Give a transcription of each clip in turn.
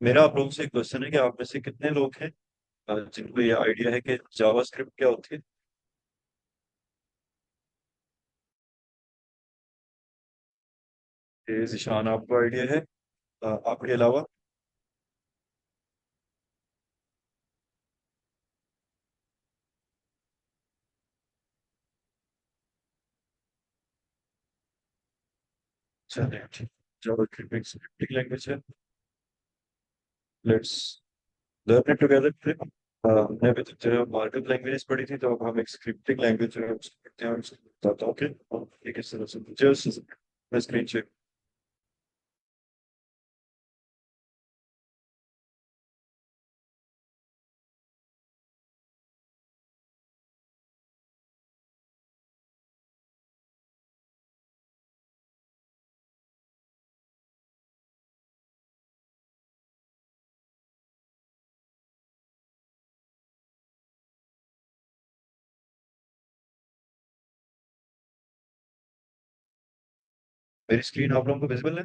मेरा आप लोगों से एक क्वेश्चन है कि आप में से कितने लोग हैं जिनको ये आइडिया है कि जावास्क्रिप्ट क्या होती है। ये जिशान आपको आइडिया है। आपके अलावा। चलिए ठीक। जावास्क्रिप्ट एक स्क्रिप्टिंग लैंग्वेज है। लेट्स लर्न इट टुगेदर फिर। हमने अभी तक जो है मार्कअप लैंग्वेजेस पढ़ी थी, तो अब हम एक स्क्रिप्टिंग लैंग्वेज जो है उसको पढ़ते हैं। उसको बताता हूँ कि ये किस तरह से जस्ट मैं स्क्रीन शेयर। मेरी स्क्रीन आप लोगों को विजिबल है?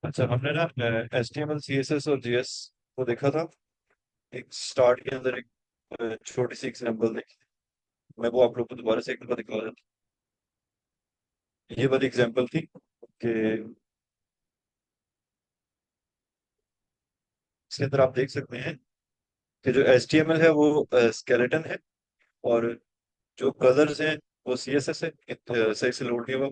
अच्छा, हमने ना H T M L C S S और जी एस को देखा था। एक स्टार्ट के अंदर एक छोटी सी एग्जाम्पल देखी। मैं वो आप लोग को दोबारा से एक दफा दिखा देता हूँ। ये वाली एग्जाम्पल थी कि इसके अंदर आप देख सकते हैं कि जो HTML है वो स्केलेटन है, और जो कलर्स हैं वो CSS है। सही से लोड नहीं हुआ।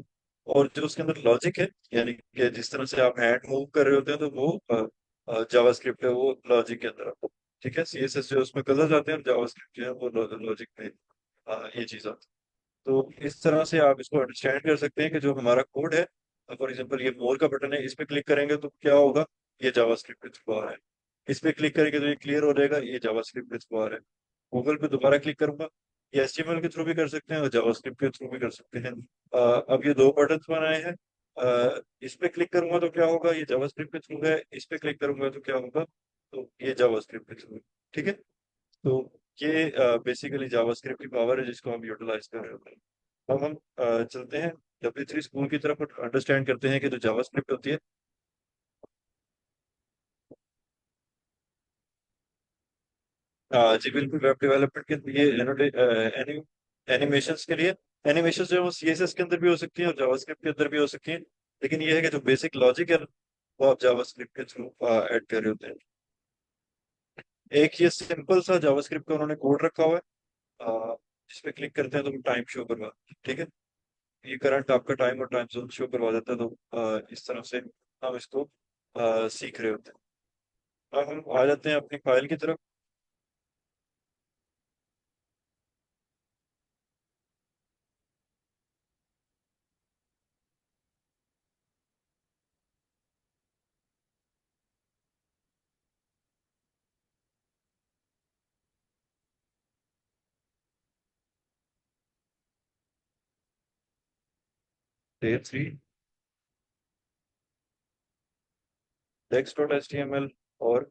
और जो उसके अंदर लॉजिक है, यानी कि जिस तरह से आप हैंड मूव कर रहे होते हैं, तो वो जावास्क्रिप्ट है, वो लॉजिक के अंदर आता है। ठीक है, CSS जो है उसमें कलर्स आते हैं, और जावास्क्रिप्ट जो है वो लॉजिक में ये चीज आती है। तो इस तरह से आप इसको अंडरस्टैंड कर सकते हैं कि जो हमारा कोड है, फॉर एग्जांपल ये मोर का बटन है, इस पे क्लिक करेंगे तो क्या होगा? ये जावास्क्रिप्ट के थ्रू आ रहा है। इस पे क्लिक करेंगे तो ये क्लियर हो जाएगा, ये जावास्क्रिप्ट के थ्रू आ रहा है। गूगल पे दोबारा क्लिक करूंगा, ये HTML के थ्रू भी कर सकते हैं और जावास्क्रिप्ट के थ्रू भी कर सकते हैं। अब ये दो बटन बनाए हैं। इस पे क्लिक करूंगा तो क्या होगा? ये जावास्क्रिप्ट के थ्रू है। इस पे क्लिक करूंगा तो क्या होगा? तो ये जावास्क्रिप्ट के थ्रू है। ठीक है। तो ये बेसिकली जावास्क्रिप्ट की पावर है जिसको हम यूटिलाइज कर रहे होते हैं। अब हम चलते हैं W3 स्कूल की तरफ, अंडरस्टैंड करते हैं कि जो जावास्क्रिप्ट होती है। जी बिल्कुल, वेब डेवलपमेंट के लिए एनिमेशंस के लिए। एनिमेशन जो है वो CSS के अंदर भी हो सकती है और जावास्क्रिप्ट के अंदर भी हो सकती है। लेकिन ये है कि जो बेसिक लॉजिक है वो आप जावास्क्रिप्ट के थ्रू ऐड कर रहे होते हैं। एक ये सिंपल सा जावास्क्रिप्ट का उन्होंने कोड रखा हुआ है। जिस पे क्लिक करते हैं तो टाइम शो करवा। ठीक है। ये करंट आपका टाइम और टाइम जोन शो करवा देता है। तो इस तरह से हम इसको सीख रहे होते हैं। अब हम आ जाते हैं अपनी फाइल की तरफ। Day 3 text.html। और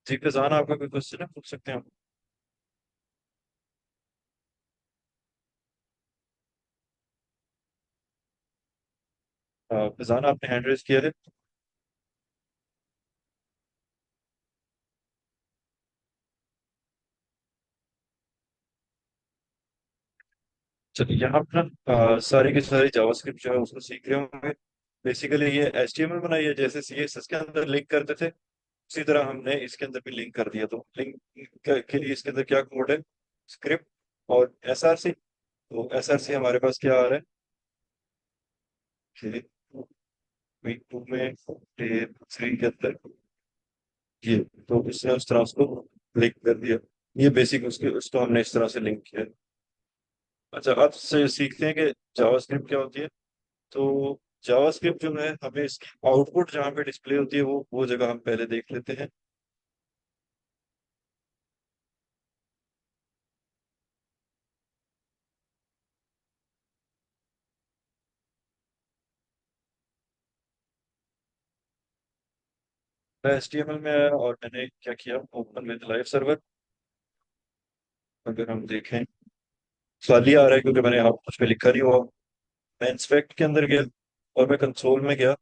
जी फैजान, आपका कोई क्वेश्चन है, पूछ सकते हैं आप। फैजान, आपने हैंड रेज किया है। चलिए, यहाँ पर ना सारी की सारी जावास्क्रिप्ट जो है उसको सीख रहे होंगे। बेसिकली ये HTML बनाई है, जैसे CSS के अंदर लिंक करते थे उसी तरह हमने इसके अंदर भी लिंक कर दिया। तो लिंक के लिए इसके अंदर क्या कोड है? स्क्रिप्ट और SRC। तो SRC हमारे पास क्या आ रहा है कि वीक 2 में डे 3 के अंदर ये। तो इसने उस तरह उसको लिंक कर दिया। ये बेसिक उसके उसको हमने इस तरह से लिंक किया। अच्छा, अब से सीखते हैं कि जावास्क्रिप्ट क्या होती है। तो जावास्क्रिप्ट जो है, हमें इसकी आउटपुट जहाँ पे डिस्प्ले होती है वो जगह हम पहले देख लेते हैं। मैं HTML में आया और मैंने क्या किया, ओपन विद लाइव सर्वर। अगर हम देखें, खाली आ रहा है क्योंकि मैंने यहाँ कुछ पे लिखा नहीं हुआ। मैं इंस्पेक्ट के अंदर गया और मैं कंसोल में गया।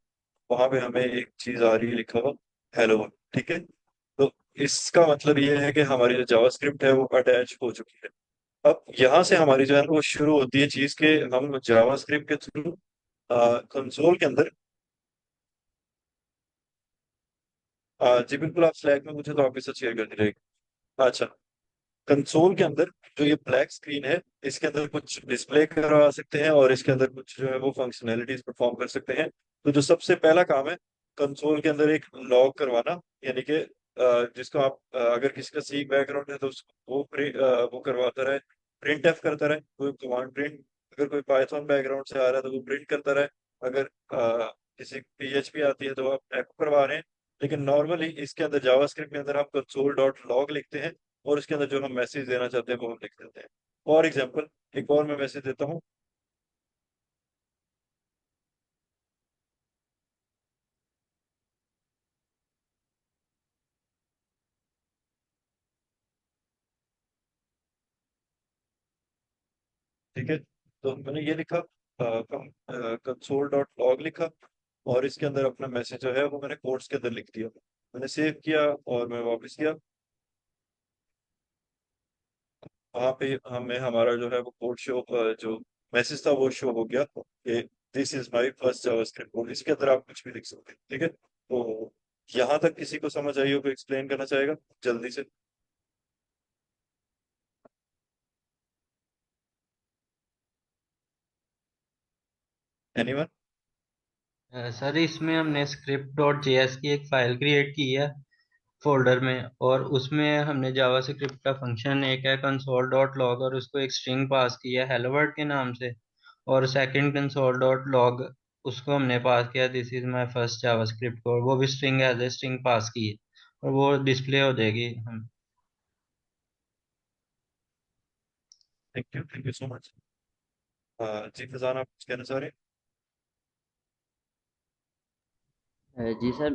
वहां पे हमें एक चीज आ रही है, लिखा हुआ हेलो वर्ल्ड। ठीक है, तो इसका मतलब ये है कि हमारी जो जावास्क्रिप्ट है वो अटैच हो चुकी है। अब यहाँ से हमारी जो है ना वो शुरू होती है चीज के, हम जावास्क्रिप्ट के थ्रू कंसोल के अंदर। जी बिल्कुल, आप स्लैक में मुझे तो आपके साथ शेयर करनी रहेगी। अच्छा, कंसोल के अंदर जो ये ब्लैक स्क्रीन है, इसके अंदर कुछ डिस्प्ले करवा सकते हैं और इसके अंदर कुछ जो है वो फंक्शनैलिटीज परफॉर्म कर सकते हैं। तो जो सबसे पहला काम है, कंसोल के अंदर एक लॉग करवाना। यानी कि जिसको आप अगर किसी का सी बैकग्राउंड है तो उसको वो करवाता रहे, प्रिंट एफ करता रहे, कोई कमांड प्रिंट। अगर कोई पाइथन बैकग्राउंड से आ रहा है तो वो प्रिंट करता रहे। अगर किसी PHP आती है तो आप एको करवा रहे हैं। लेकिन नॉर्मली इसके अंदर जावास्क्रिप्ट के अंदर आप कंसोल डॉट लॉग लिखते हैं और उसके अंदर जो हम मैसेज देना चाहते हैं वो हम लिख देते हैं। फॉर एग्जाम्पल, एक और मैं मैसेज देता हूँ। ठीक है, तो मैंने ये लिखा, कंसोल डॉट लॉग लिखा और इसके अंदर अपना मैसेज जो है वो मैंने कोट्स के अंदर लिख दिया। मैंने सेव किया और मैं वापस किया। वहां पे हमें हमारा जो है वो कोड शो, जो मैसेज था वो शो हो गया कि this is my first JavaScript code. इसके अंदर आप कुछ भी लिख सकते हैं। ठीक है, तो यहाँ तक किसी को समझ आई हो तो एक्सप्लेन करना चाहेगा जल्दी से? एनीवन? सर इसमें हमने स्क्रिप्ट डॉट जेएस की एक फाइल क्रिएट की है फोल्डर में, और उसमें हमने जावा स्क्रिप्ट का फंक्शन एक है कंसोल डॉट लॉग, और उसको एक स्ट्रिंग पास की है हेलो वर्ल्ड के नाम से। और सेकंड कंसोल डॉट लॉग, उसको हमने पास किया this is my first JavaScript code, वो भी string as a string pass की है, और वो डिस्प्ले हो जाएगी हम। Thank you so much. जी फैजान, आप कुछ कहना चाह रहे जी सर।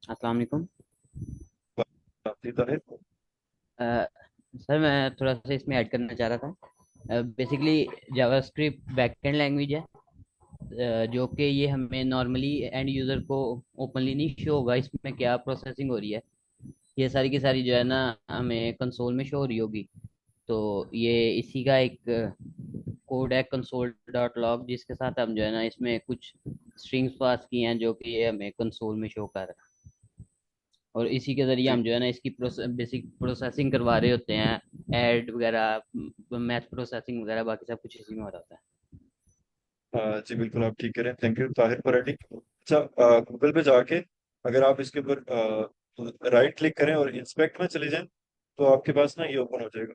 अस्सलाम वालेकुम। हैं? आप दीदा है। अ, सर मैं थोड़ा सा इसमें ऐड करना चाह रहा था। बेसिकली जावास्क्रिप्ट बैकएंड लैंग्वेज है, जो कि ये हमें नॉर्मली एंड यूज़र को ओपनली नहीं शो होगा इसमें क्या प्रोसेसिंग हो रही है। ये सारी की सारी जो है ना हमें कंसोल में शो हो रही होगी। तो ये इसी का एक कोड है कंसोल डॉट लॉग, जिसके साथ हम जो है ना इसमें कुछ स्ट्रिंग्स पास की हैं जो कि ये हमें कंसोल में शो कर रहा है। और इसी के जरिए जी। हम जो है ना इसकी बेसिक प्रोसेसिंग करवा रहे होते हैं, ऐड वगैरह, मैथ प्रोसेसिंग वगैरह, बाकी सब कुछ इसी में हो रहा होता है। जी बिल्कुल, आप ठीक करें। Thank you Tahir for adding. अच्छा, गूगल पे जाके अगर आप इसके ऊपर राइट क्लिक करें और इंस्पेक्ट में चले जाएं तो आपके पास ना ये ओपन हो जाएगा।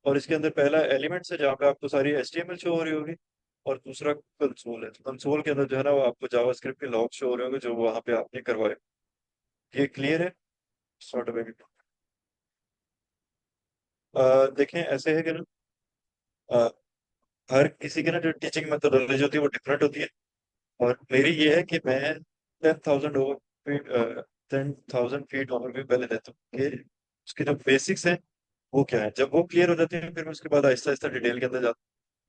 और इसके अंदर पहला एलिमेंट्स है जहाँ पे आपको सारी HTML शो हो रही होगी, और दूसरा कंसोल है। तो कंसोल के अंदर जो है ना वो आपको जावास्क्रिप्ट के लॉग शो हो रहे होंगे जो वहाँ पे आपने करवाए। ये क्लियर है? Sort of. देखें, ऐसे है कि ना, अ, हर किसी की ना जो टीचिंग मेथोडोलॉजी होती है वो डिफरेंट होती है। और मेरी ये है कि मैं 10,000 फीट 10,000 फीट ओवरव्यू पहले देता हूँ कि उसके जो बेसिक्स हैं वो क्या है। जब वो क्लियर हो जाते हैं फिर मैं उसके बाद आहिस्ता आहिस्ता डिटेल के अंदर जाता हूँ,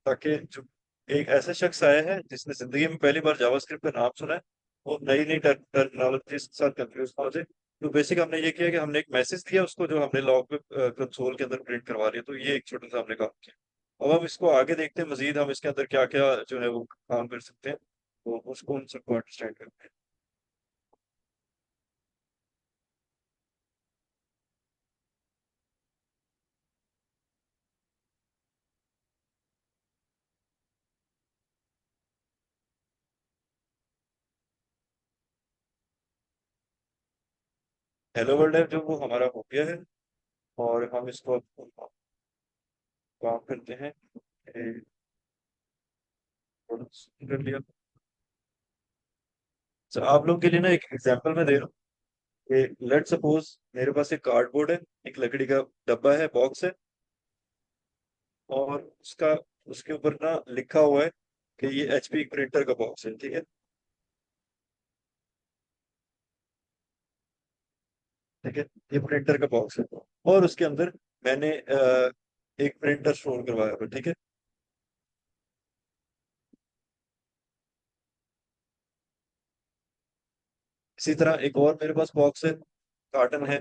ताकि जो एक ऐसा शख्स आया है जिसने जिंदगी में पहली बार जावास्क्रिप्ट का नाम सुना है, वो नई नई टर्मिनोलॉजी के साथ कंफ्यूज ना हो जाए। तो बेसिक हमने ये किया कि हमने एक मैसेज दिया उसको जो हमने लॉग पे कंसोल के अंदर प्रिंट करवा रही है। तो ये एक छोटा सा हमने काम किया। अब हम इसको आगे देखते हैं, मजीद हम इसके अंदर क्या क्या जो है वो काम कर सकते हैं, तो उसको उन सबको अंडरस्टैंड करते हैं। हेलो वर्ल्ड है जो वो हमारा हो गया है, और हम इसको अब काम करते हैं। ये थोड़ा कर लिया। तो आप लोग के लिए ना एक एग्जांपल मैं दे रहा हूँ कि लेट सपोज मेरे पास एक कार्डबोर्ड है, एक लकड़ी का डब्बा है, बॉक्स है, और उसका उसके ऊपर ना लिखा हुआ है कि ये HP प्रिंटर का बॉक्स है। ठीक है, ठीक है, ये प्रिंटर का बॉक्स है, और उसके अंदर मैंने एक प्रिंटर स्टोर करवाया हुआ है, ठीक है। इसी तरह एक और मेरे पास बॉक्स है, कार्टन है,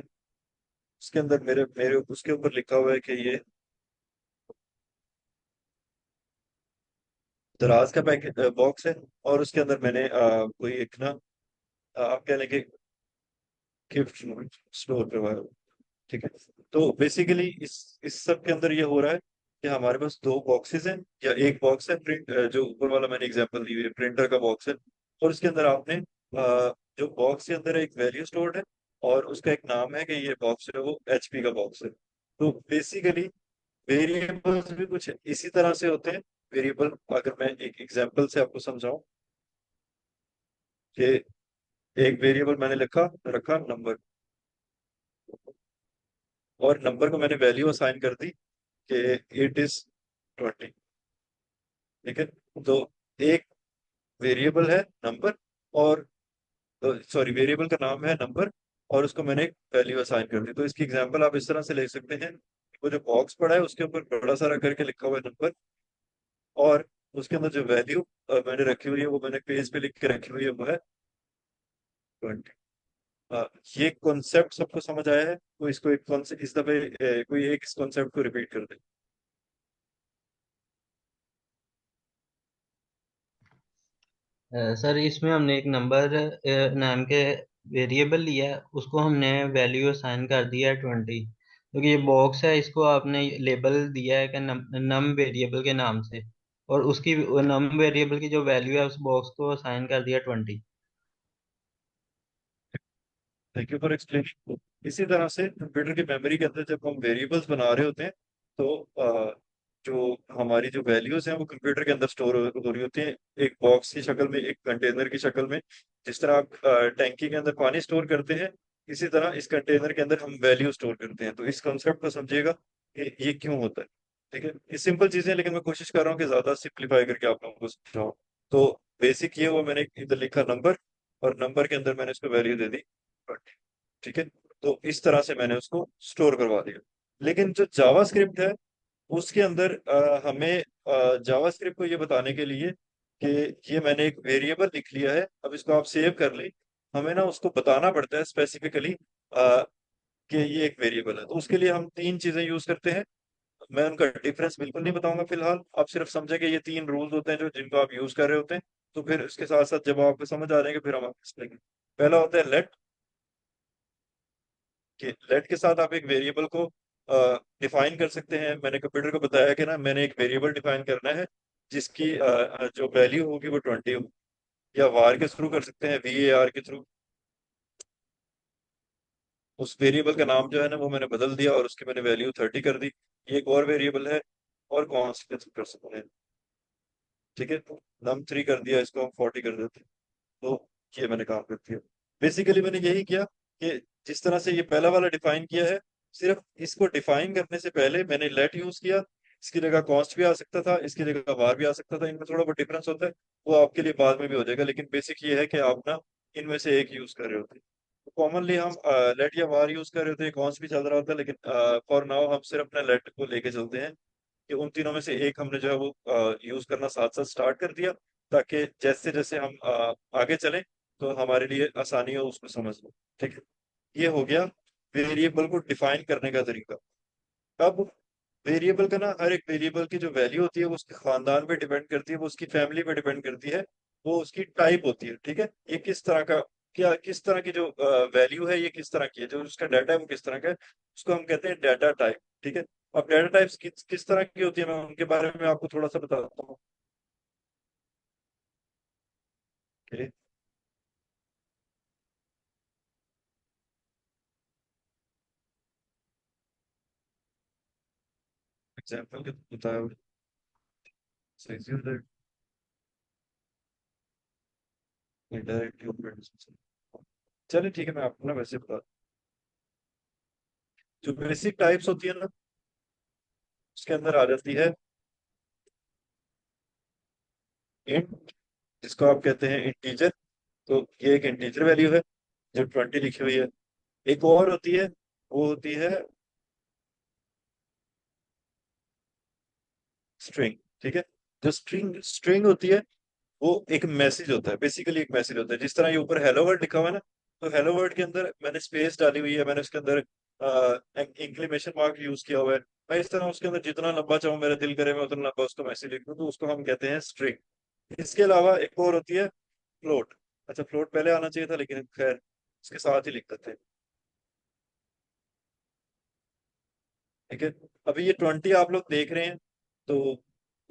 उसके अंदर मेरे मेरे उसके ऊपर लिखा हुआ है कि ये दराज का पैकेट बॉक्स है, और उसके अंदर मैंने कोई एक ना आप कह लें कि गिफ्ट स्टोर करवाया हुआ है, ठीक है। तो बेसिकली इस सब के अंदर ये हो रहा है कि हमारे पास दो बॉक्सेस हैं, या एक बॉक्स है प्रिंट, जो ऊपर वाला मैंने एग्जांपल दी हुई है प्रिंटर का बॉक्स है, और उसके अंदर आपने जो बॉक्स के अंदर एक वैल्यू स्टोर्ड है, और उसका एक नाम है कि ये बॉक्स है वो एचपी का बॉक्स है। तो बेसिकली वेरिएबल्स भी कुछ इसी तरह से होते हैं। वेरिएबल, अगर मैं एक एग्जांपल से आपको समझाऊं कि एक वेरिएबल मैंने लिखा रखा नंबर, और नंबर को मैंने वैल्यू असाइन कर दी कि इट इज 20, ठीक है। तो एक वेरिएबल है नंबर, और सॉरी वेरिएबल का नाम है नंबर, और उसको मैंने एक वैल्यू असाइन कर दी। तो इसकी एग्जांपल आप इस तरह से ले सकते हैं, वो जो बॉक्स पड़ा है उसके ऊपर बड़ा सारा करके लिखा हुआ है नंबर, और उसके अंदर जो वैल्यू मैंने रखी हुई है वो मैंने पेज पे लिख के रखी हुई है, वो है 20। ये कॉन्सेप्ट सबको समझ आया है? तो इसको एक कॉन्सेप्ट इस दफे कोई एक इस कॉन्सेप्ट को रिपीट कर दे। सर इसमें हमने एक नंबर नाम के वेरिएबल लिया है, उसको हमने वैल्यू असाइन कर दिया है 20, क्योंकि ये बॉक्स है इसको आपने लेबल दिया है कि नम वेरिएबल के नाम से, और उसकी नम वेरिएबल की जो वैल्यू है उस बॉक्स को असाइन कर दिया 20। Thank you for explaining. इसी तरह से कंप्यूटर की मेमोरी के अंदर जब हम वेरिएबल्स बना रहे होते हैं, तो जो हमारी जो वैल्यूज हैं वो कंप्यूटर के अंदर स्टोर हो रही होती हैं, एक बॉक्स की शक्ल में, एक कंटेनर की शक्ल में। जिस तरह आप टैंकी के अंदर पानी स्टोर करते हैं, इसी तरह इस कंटेनर के अंदर हम वैल्यू स्टोर करते हैं। तो इस कॉन्सेप्ट को समझिएगा कि ये क्यों होता है, ठीक है। ये सिंपल चीजें हैं, लेकिन मैं कोशिश कर रहा हूँ कि ज्यादा सिंप्लीफाई करके आप लोगों को समझाऊं। तो बेसिक ये हुआ, मैंने इधर लिखा नंबर, और नंबर के अंदर मैंने इसको वैल्यू दे दी 20, ठीक है। तो इस तरह से मैंने उसको स्टोर करवा दिया। लेकिन जो जावास्क्रिप्ट है उसके अंदर हमें जावास्क्रिप्ट को ये बताने के लिए कि ये मैंने एक वेरिएबल लिख लिया है, अब इसको आप सेव कर लें, हमें ना उसको बताना पड़ता है स्पेसिफिकली कि ये एक वेरिएबल है। तो उसके लिए हम तीन चीजें यूज करते हैं। मैं उनका डिफरेंस बिल्कुल नहीं बताऊंगा फिलहाल, आप सिर्फ समझे कि ये तीन रूल्स होते हैं जो जिनको आप यूज कर रहे होते हैं। तो फिर इसके साथ साथ जब आपको समझ आ जाएंगे फिर हम आपको explain करेंगे। पहला होता है लेट, कि लेट के साथ आप एक वेरिएबल को डिफाइन कर सकते हैं। मैंने कंप्यूटर को बताया कि ना मैंने एक वेरिएबल डिफाइन करना है जिसकी जो वैल्यू होगी वो 20 हो, या वार के थ्रू कर सकते हैं, VAR के थ्रू। उस वेरिएबल का नाम जो है ना वो मैंने बदल दिया, और उसकी मैंने वैल्यू 30 कर दी। ये एक और वेरिएबल है, और कौन से कर सकते हैं, ठीक है। num3 कर दिया, इसको हम 40 कर देते हैं। तो ये मैंने काम कर दिया। बेसिकली मैंने यही किया कि जिस तरह से ये पहला वाला डिफाइन किया है, सिर्फ इसको डिफाइन करने से पहले मैंने लेट यूज किया। इसकी जगह कॉस्ट भी आ सकता था, इसकी जगह वार भी आ सकता था, इनमें थोड़ा बहुत डिफरेंस होता है, वो आपके लिए बाद में भी हो जाएगा, लेकिन बेसिक ये है कि आप ना इनमें से एक यूज कर रहे होते हैं। कॉमनली हम लेट या वार यूज कर रहे होते हैं, कॉन्स्ट भी चल रहा होता है, लेकिन फॉर नाउ हम सिर्फ अपना लेट को लेके चलते हैं कि उन तीनों में से एक हमने जो है वो यूज करना साथ साथ स्टार्ट कर दिया, ताकि जैसे जैसे हम आगे चलें तो हमारे लिए आसानी हो उसको समझना, ठीक है। ये हो गया वेरिएबल को डिफाइन करने का तरीका। अब वेरिएबल का ना, हर एक वेरिएबल की जो वैल्यू होती है वो उसके खानदान पे डिपेंड करती है, वो उसकी फैमिली पे डिपेंड करती है, वो उसकी टाइप होती है, ठीक है। ये किस तरह का, क्या किस तरह की जो वैल्यू है ये किस तरह की है, जो उसका डाटा है वो किस तरह का है, उसको हम कहते हैं डाटा टाइप, ठीक है। अब डाटा टाइप्स किस तरह की होती है, मैं उनके बारे में आपको थोड़ा सा बताता हूँ। एग्जाम्पल के बताया इनडायरेक्ट। चलिए ठीक है, मैं आपको ना वैसे बता, जो बेसिक टाइप्स होती है ना उसके अंदर आ जाती है इंट, जिसको आप कहते हैं इंटीजर। तो ये एक इंटीजर वैल्यू है जो 20 लिखी हुई है। एक और होती है, वो होती है स्ट्रिंग। ठीक है, जो स्ट्रिंग स्ट्रिंग होती है वो एक मैसेज होता है, बेसिकली एक मैसेज होता है। जिस तरह ये ऊपर हेलो वर्ड लिखा हुआ है ना, तो हेलो वर्ड के अंदर मैंने स्पेस डाली हुई है, मैंने उसके अंदर इंक्लिमेशन मार्क यूज किया हुआ है। मैं इस तरह उसके अंदर जितना लंबा चाहूँ, मेरा दिल करे मैं उतना लंबा उसको मैसेज लिख दूँ, तो उसको हम कहते हैं स्ट्रिंग। इसके अलावा एक और होती है फ्लोट। अच्छा, फ्लोट पहले आना चाहिए था, लेकिन खैर उसके साथ ही लिख देते हैं। ठीक है, अभी ये 20 आप लोग देख रहे हैं, तो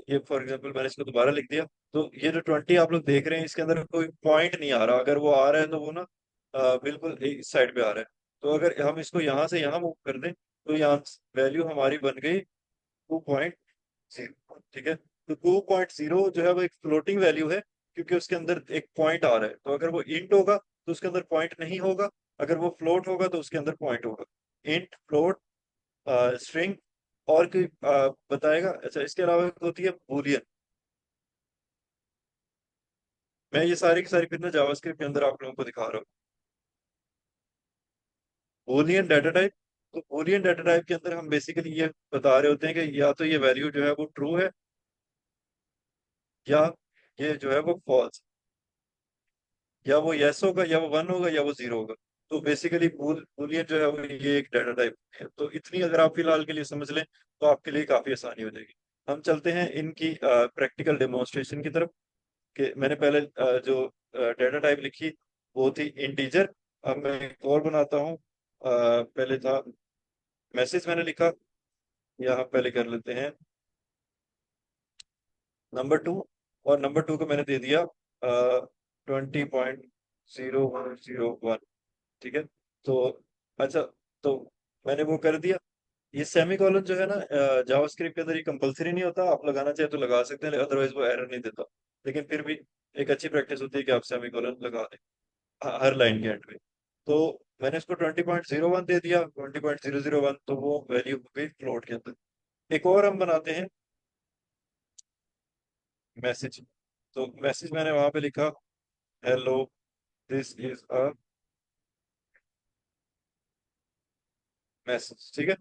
ये फॉर एग्जांपल मैंने इसको दोबारा लिख दिया। तो ये जो 20 आप लोग देख रहे हैं, इसके अंदर कोई पॉइंट नहीं आ रहा। अगर वो आ रहा है तो वो ना बिल्कुल इस साइड पे आ रहा है। तो अगर हम इसको यहाँ से यहाँ मूव कर दें, तो यहाँ वैल्यू हमारी बन गई 2.0। ठीक है, तो 2.0 जो है वो एक फ्लोटिंग वैल्यू है, क्योंकि उसके अंदर एक पॉइंट आ रहा है। तो अगर वो इंट होगा तो उसके अंदर पॉइंट नहीं होगा, अगर वो फ्लोट होगा तो उसके अंदर पॉइंट होगा। इंट, फ्लोट, स्ट्रिंग, और कोई बताएगा? अच्छा, इसके अलावा एक होती है बूलियन। मैं ये सारी की सारी फिर ना जावास्क्रिप्ट के अंदर आप लोगों को दिखा रहा हूँ। बूलियन डाटा टाइप, तो बूलियन डाटा टाइप के अंदर हम बेसिकली ये बता रहे होते हैं कि या तो ये वैल्यू जो है वो ट्रू है, या ये जो है वो फॉल्स, या वो यस होगा, या वो वन होगा, या वो जीरो होगा। तो बेसिकली बूलियन जो है वो ये एक डाटा टाइप है। तो इतनी अगर आप फिलहाल के लिए समझ लें, तो आपके लिए काफी आसानी हो जाएगी। हम चलते हैं इनकी प्रैक्टिकल डेमोन्स्ट्रेशन की तरफ। कि मैंने पहले जो डेटा टाइप लिखी वो थी इंटीजर। अब मैं एक और बनाता हूँ। पहले था मैसेज मैंने लिखा, या हम पहले कर लेते हैं नंबर 2। और नंबर 2 को मैंने दे दिया 20.0101। ठीक है, तो अच्छा, तो मैंने वो कर दिया। ये सेमी कॉलन जो है ना, जावास्क्रिप्ट के अंदर ये कंपलसरी नहीं होता, आप लगाना चाहे तो लगा सकते हैं, अदरवाइज वो एरर नहीं देता। लेकिन फिर भी एक अच्छी प्रैक्टिस होती है कि आप सेमी कॉलन लगा दें हर लाइन के एंड में। तो मैंने इसको 20.01 दे दिया, 20.001, तो वो वैल्यू हो गई फ्लोट के अंदर। एक और हम बनाते हैं मैसेज। तो मैसेज मैंने वहां पे लिखा hello, this is a message. ठीक है,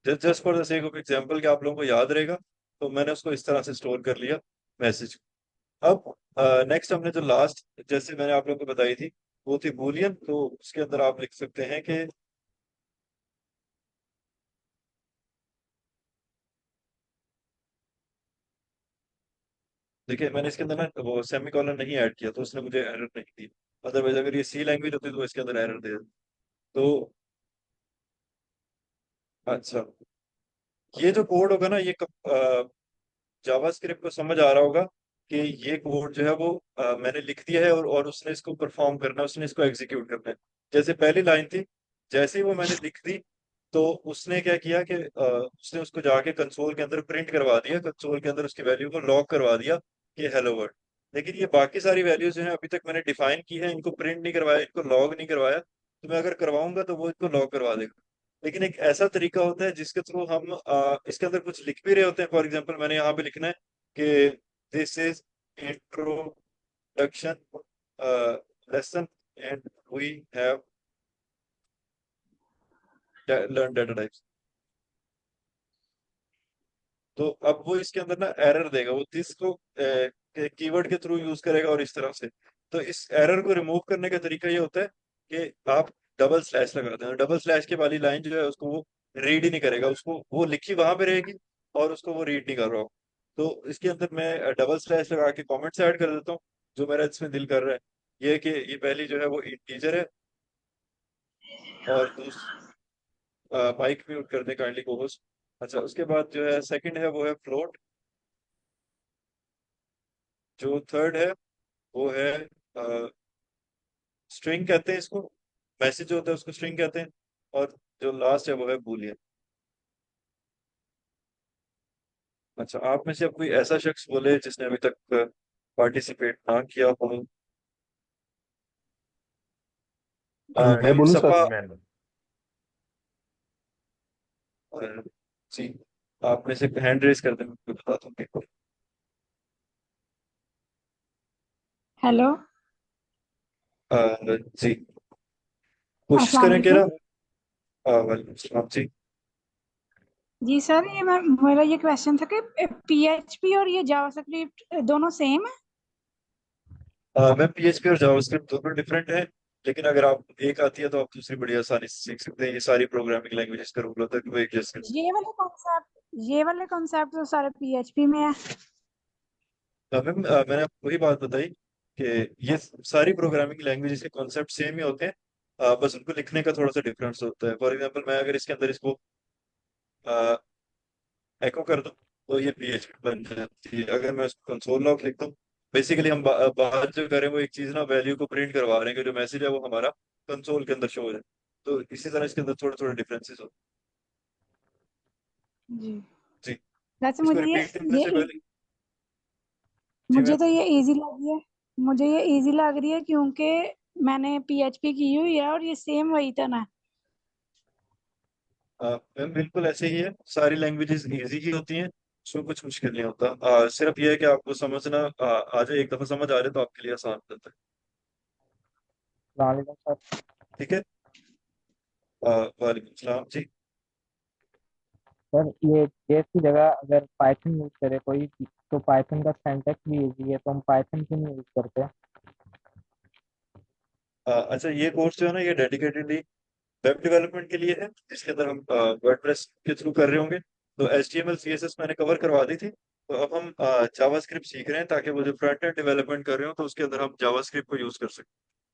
just for the sake of example कि आप लोगों को याद रहेगा, तो मैंने उसको इस तरह से स्टोर कर लिया मैसेज। अब नेक्स्ट हमने जो लास्ट, जैसे मैंने आप लोगों को बताई थी, वो थी बूलियन। तो उसके अंदर आप लिख सकते हैं कि देखिए, मैंने इसके अंदर ना वो सेमी कॉलन नहीं ऐड किया, तो उसने मुझे एरर नहीं दी। अदरवाइज अगर ये सी लैंग्वेज होती तो इसके अंदर एरर दे देता। तो अच्छा, ये जो कोड होगा ना, ये जावास्क्रिप्ट को समझ आ रहा होगा कि ये कोड जो है वो मैंने लिख दिया है, और उसने इसको परफॉर्म करना है, उसने इसको एग्जीक्यूट करना है। जैसे पहली लाइन थी, जैसे ही वो मैंने लिख दी, तो उसने क्या किया कि उसने उसको जाके कंसोल के अंदर प्रिंट करवा दिया, कंसोल के अंदर उसकी वैल्यू को लॉग करवा दिया कि हेलो वर्ल्ड। लेकिन ये बाकी सारी वैल्यूज जो है अभी तक मैंने डिफाइन की है, इनको प्रिंट नहीं करवाया, इनको लॉग नहीं करवाया। तो मैं अगर करवाऊंगा तो वो इसको लॉग करवा देगा। लेकिन एक ऐसा तरीका होता है जिसके थ्रू हम इसके अंदर कुछ लिख भी रहे होते हैं। फॉर एग्जांपल मैंने यहाँ पे लिखना है कि this is introduction lesson and we have learn data types. तो अब वो इसके अंदर ना एरर देगा, वो दिस को कीवर्ड के थ्रू यूज करेगा, और इस तरह से। तो इस एरर को रिमूव करने का तरीका ये होता है कि आप डबल स्लैश लगा दें। डबल स्लैश के वाली लाइन जो है उसको वो रीड ही नहीं करेगा, उसको वो लिखी वहां पे रहेगी, और उसको वो रीड नहीं कर रहा हो। तो इसके अंदर मैं डबल स्लैश लगा के कमेंट्स ऐड कर देता हूँ, जो मेरा इसमें दिल कर रहा है। ये है कि ये पहली जो है वो इंटीजर है, और माइक म्यूट कर दे काइंडली को होस्ट। अच्छा, उसके बाद जो है सेकंड है वो है फ्लोट। जो थर्ड है वो है स्ट्रिंग कहते हैं इसको, मैसेज जो होता है उसको स्ट्रिंग कहते हैं। और जो लास्ट है वो है बूलियन। अच्छा, आप में से अब कोई ऐसा शख्स बोले जिसने अभी तक पार्टिसिपेट ना किया हो? मैं टीम बोलूँ सर? सपा। मैं जी, आप में से हैंड रेस कर दें, मैं बताता हूँ। हेलो। जी, कोशिश अस्सलाम करें कि ना वालेकुम। वालेकुम सलाम जी। जी सर, ये मैं मेरा ये क्वेश्चन था कि पीएचपी और ये जावास्क्रिप्ट दोनों सेम है। मैं पीएचपी और जावास्क्रिप्ट दोनों डिफरेंट है, लेकिन अगर आप एक आती है तो आप दूसरी बड़ी आसानी से सीख सकते हैं। ये सारी प्रोग्रामिंग लैंग्वेजेस का रूल होता है कि वो एक जैसे। ये वाले कॉन्सेप्ट तो सारे पीएचपी में है। मैम, मैंने आपको वही बात बताई कि ये सारी प्रोग्रामिंग लैंग्वेजेस के कॉन्सेप्ट सेम ही होते हैं। बस उनको लिखने का थोड़ा सा डिफरेंस होता है। फॉर एग्जांपल, मैं अगर इसके अंदर इसको एको कर दूं तो ये पीएचपी बन जाती है। अगर मैं उसको कंसोल लॉग लिख दूं, बेसिकली हम बात जो करें वो एक चीज ना, वैल्यू को प्रिंट करवा रहे हैं कि जो मैसेज है वो हमारा कंसोल के अंदर शो हो जाए। तो इसी तरह इसके अंदर थोड़े थोड़े डिफरेंसेस होते जी। हैं जी। वैसे इसको रिपीट करने से पहले, जी मुझे मैम, तो ये इजी लगी है। मुझे ये इजी लग रही है क्योंकि मैंने पीएचपी की हुई है और ये सेम वही था ना। मैम बिल्कुल ऐसे ही है। सारी लैंग्वेजेस इजी ही होती हैं, उसमें कुछ मुश्किल नहीं होता। सिर्फ ये है कि आपको समझना आ जाए, एक दफा समझ आ जाए तो आपके लिए आसान हो जाता है। वालेकुम सर। ठीक है। वालेकुम सलाम जी। सर ये जेएस की जगह अगर पाइथन यूज करे कोई, तो पाइथन का सिंटैक्स भी इजी है, तो हम पाइथन क्यों नहीं यूज करते? अच्छा, ये कोर्स जो है ना, ये डेडिकेटेडली वेब डेवलपमेंट के लिए है। इसके अंदर हम वर्डप्रेस के थ्रू कर रहे होंगे। तो HTML CSS मैंने कवर करवा दी थी। तो अब हम जावास्क्रिप्ट सीख रहे हैं, ताकि वो जो फ्रंट एंड डेवलपमेंट कर रहे हो तो उसके अंदर हम जावास्क्रिप्ट को यूज कर सकें।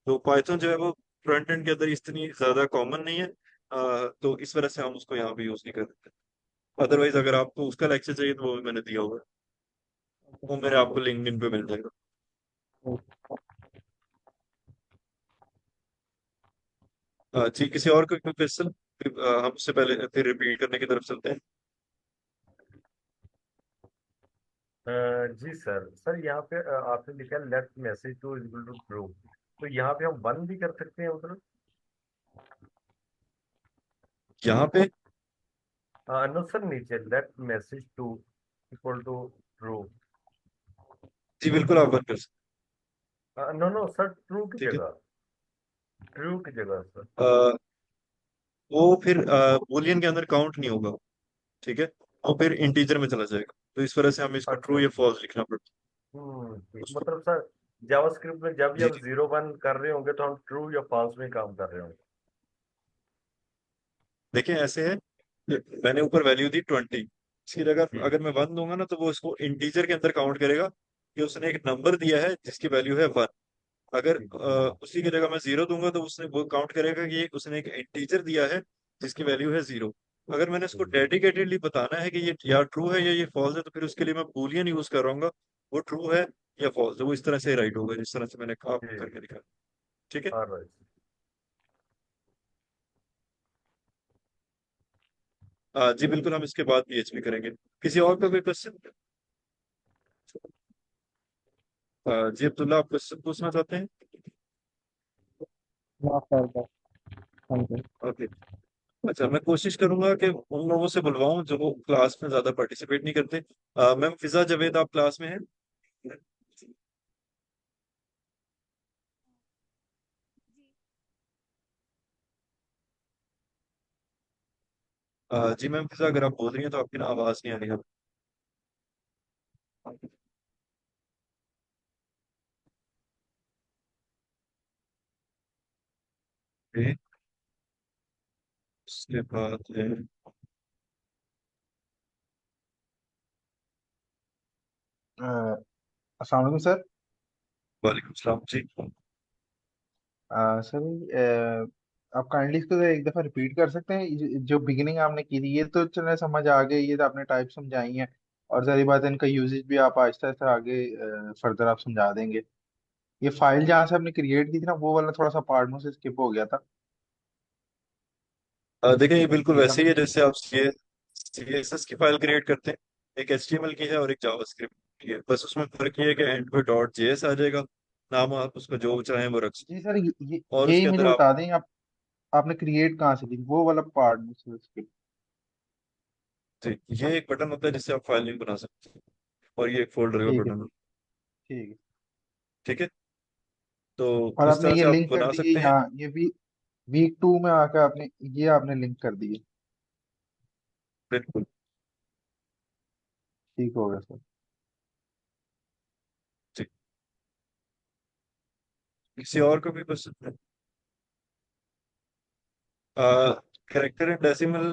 तो पाइथन जो है वो फ्रंट एंड के अंदर इतनी ज्यादा कॉमन नहीं है। तो इस वजह से हम उसको यहाँ पे यूज नहीं कर देते। अदरवाइज अगर आपको उसका लेक्चर चाहिए तो वो भी मैंने दिया हुआ है, वो मेरे आपको लिंक्डइन पे मिल जाएगा। जी, किसी और को क्वेश्चन? हम उससे पहले फिर रिपीट करने की तरफ चलते हैं। जी सर। सर यहाँ पे आपने लिखा है left message to equal to true, तो यहाँ पे हम वन भी कर सकते हैं मतलब? यहाँ पे नो सर, नीचे left message to equal to true. जी बिल्कुल आप वर्क कर सकते नो नो सर, ट्रू की हैं। ठीक है। जगह, ट्रू की जगह सर। अ, वो फिर बूलियन के अंदर काउंट नहीं होगा। ठीक है, वो फिर इंटीजर में चला जाएगा। तो इस वजह से हमें इसको अच्छा ट्रू या अच्छा। फॉल्स लिखना पड़ता है ठीक, उसको। मतलब सर जावास्क्रिप्ट में जब भी जी हम जी। 0 1 कर रहे होंगे तो हम ट्रू या फॉल्स में काम कर रहे होंगे? देखिए ऐसे है, मैंने ऊपर वैल्यू दी 20, इसकी जगह जी अगर मैं 1 दूंगा ना तो वो इसको इंटीजर के अंदर काउंट करेगा कि उसने एक नंबर दिया है जिसकी वैल्यू है 1। अगर जी उसी की जगह मैं 0 दूंगा तो उसने वो काउंट करेगा कि उसने एक इंटीजर दिया है जिसकी वैल्यू है 0। अगर मैंने उसको जी। डेडिकेटेडली बताना है कि ये या ट्रू है या ये फॉल्स है, तो फिर उसके लिए मैं बूलियन यूज कर रहा हूँ। वो ट्रू है या फॉल्स है, वो इस तरह से राइट होगा जिस तरह से मैंने आपको जी। करके दिखाया। ठीक है। ऑलराइट। जी बिल्कुल, हम इसके बाद PHP करेंगे। किसी और का कोई क्वेश्चन? जी अब्दुल्ला, आप क्वेश्चन पूछना चाहते हैं? ना सर, बस थैंक यू। ओके। अच्छा, मैं कोशिश करूंगा कि उन लोगों से बुलवाऊं जो क्लास में ज्यादा पार्टिसिपेट नहीं करते। मैम फिजा जावेद, आप क्लास में हैं? जी मैम फिजा, अगर आप बोल रही हैं तो आपकी ना आवाज नहीं आ रही है। ओके, उसके बाद है। अस्सलाम वालेकुम सर। वालेकुम सलाम जी। सर, आप काइंडली इसको एक दफ़ा रिपीट कर सकते हैं? जो बिगिनिंग आपने की थी ये तो चलो समझ आ गई, ये तो आपने टाइप समझाई है। और सारी बात है, इनका यूजेज भी आप आहिस्ता आहिस्ता आगे फर्दर आप समझा देंगे। ये फाइल जहाँ से आपने क्रिएट की थी ना, वो वाला थोड़ा सा पार्ट मुझसे स्किप हो गया था। देखिए ये बिल्कुल ये वैसे ही हमने है जैसे आप CSS की फाइल क्रिएट करते हैं। एक HTML की है और एक जावास्क्रिप्ट की है। बस उसमें फर्क ये है कि एंड पे .js आ जाएगा। नाम आप उसको जो चाहें वो रख सकते जी सर, हैं। और यही उसके मुझे अंदर आप, बता दें आप, आपने क्रिएट कहाँ से की, वो वाला पार्ट मुझसे स्किप। जी, ये एक बटन होता है जिससे आप फाइल लिंक बना सकते हैं, और ये एक फोल्डर का ठीक है, बटन है। ठीक है। ठीक है। तो और इस आपने तरह ये से आप लिंक कर बना दी है सकते हैं। यहाँ, ये भी वीक 2 में आके आपने ये आपने लिंक कर दिए। बिल्कुल। ठीक हो गया सर। ठीक। किसी और को भी पसंद है? कैरेक्टर एंड डेसिमल,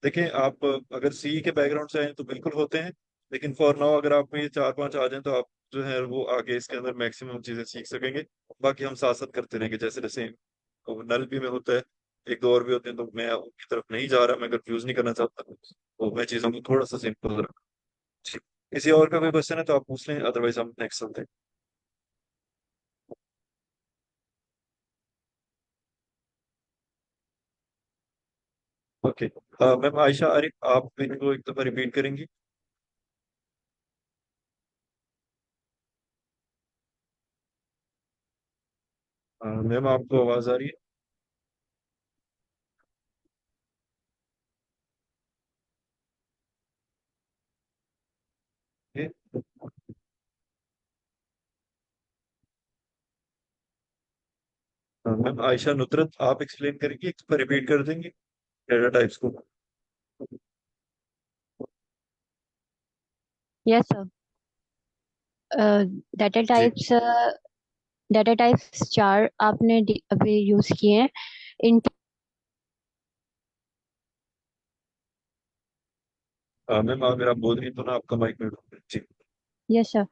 देखिए आप अगर सी के बैकग्राउंड से आए तो बिल्कुल होते हैं, लेकिन फॉर नाउ अगर आप में ये 4-5 आ जाए तो आप जो है वो आगे इसके अंदर मैक्सिमम चीजें सीख सकेंगे। बाकी हम साथ साथ करते रहेंगे, जैसे जैसे नल भी में होता है, एक दो और भी होते हैं, तो मैं उनकी तरफ नहीं जा रहा, मैं कंफ्यूज नहीं करना चाहता, तो मैं चीजों को थोड़ा सा सिंपल रखा। ठीक। किसी और का कोई क्वेश्चन है तो आप पूछ लें, अदरवाइज हम नेक्स्ट चलते हैं। ओके। मैम आयशा, अरे आप इनको एक दफा रिपीट करेंगी? मैम आपको आवाज आ रही है? मैम आयशा नुसरत, आप एक्सप्लेन करेंगी, एक बार रिपीट कर देंगे डेटा टाइप्स को? Yes sir. डाटा जी। टाइप्स डाटा टाइप्स चार आपने अभी यूज किए हैं। इन मैम अगर आप बोल रही हैं तो ना आपका माइक म्यूट हो गया। जी। Yes sir.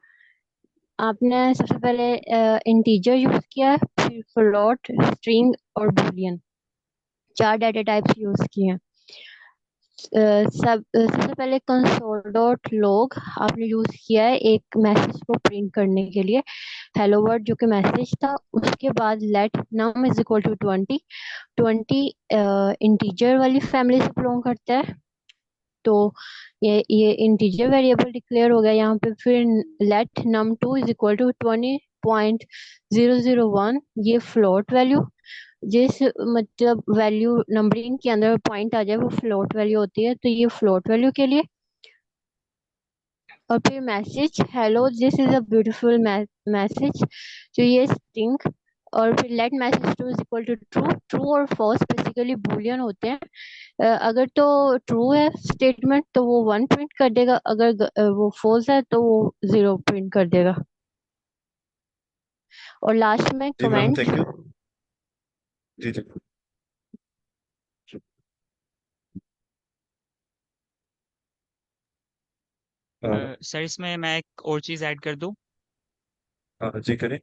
आपने सबसे पहले इंटीजर यूज किया है, फिर फ्लोट, स्ट्रिंग और बूलियन, चार डाटा टाइप्स यूज किए हैं। सबसे पहले कंसोल डॉट लॉग आपने यूज किया है एक मैसेज को प्रिंट करने के लिए, हेलो वर्ल्ड जो कि मैसेज था। उसके बाद let num is equal to 20, 20 integer वाली फैमिली से बिलोंग करता है, तो ये इंटीजर वेरिएबल डिक्लेयर हो गया यहाँ पे। फिर let num two is equal to 20.001, ये फ्लोट वैल्यू, जिस मतलब वैल्यू नंबरिंग के अंदर पॉइंट आ जाए वो फ्लोट वैल्यू होती है, तो ये फ्लोट वैल्यू के लिए। और फिर message hello this is a beautiful message, तो ये स्ट्रिंग। और फिर let message two is equal to true, true और फॉल्स बेसिकली बूलियन होते हैं। अगर तो ट्रू है स्टेटमेंट तो वो 1 प्रिंट कर देगा, अगर वो फॉल्स है तो वो 0 प्रिंट कर देगा। और लास्ट में जी मैम, कमेंट। Thank you. जी जी। सर इसमें मैं एक और चीज़ ऐड कर दूं। जी करें।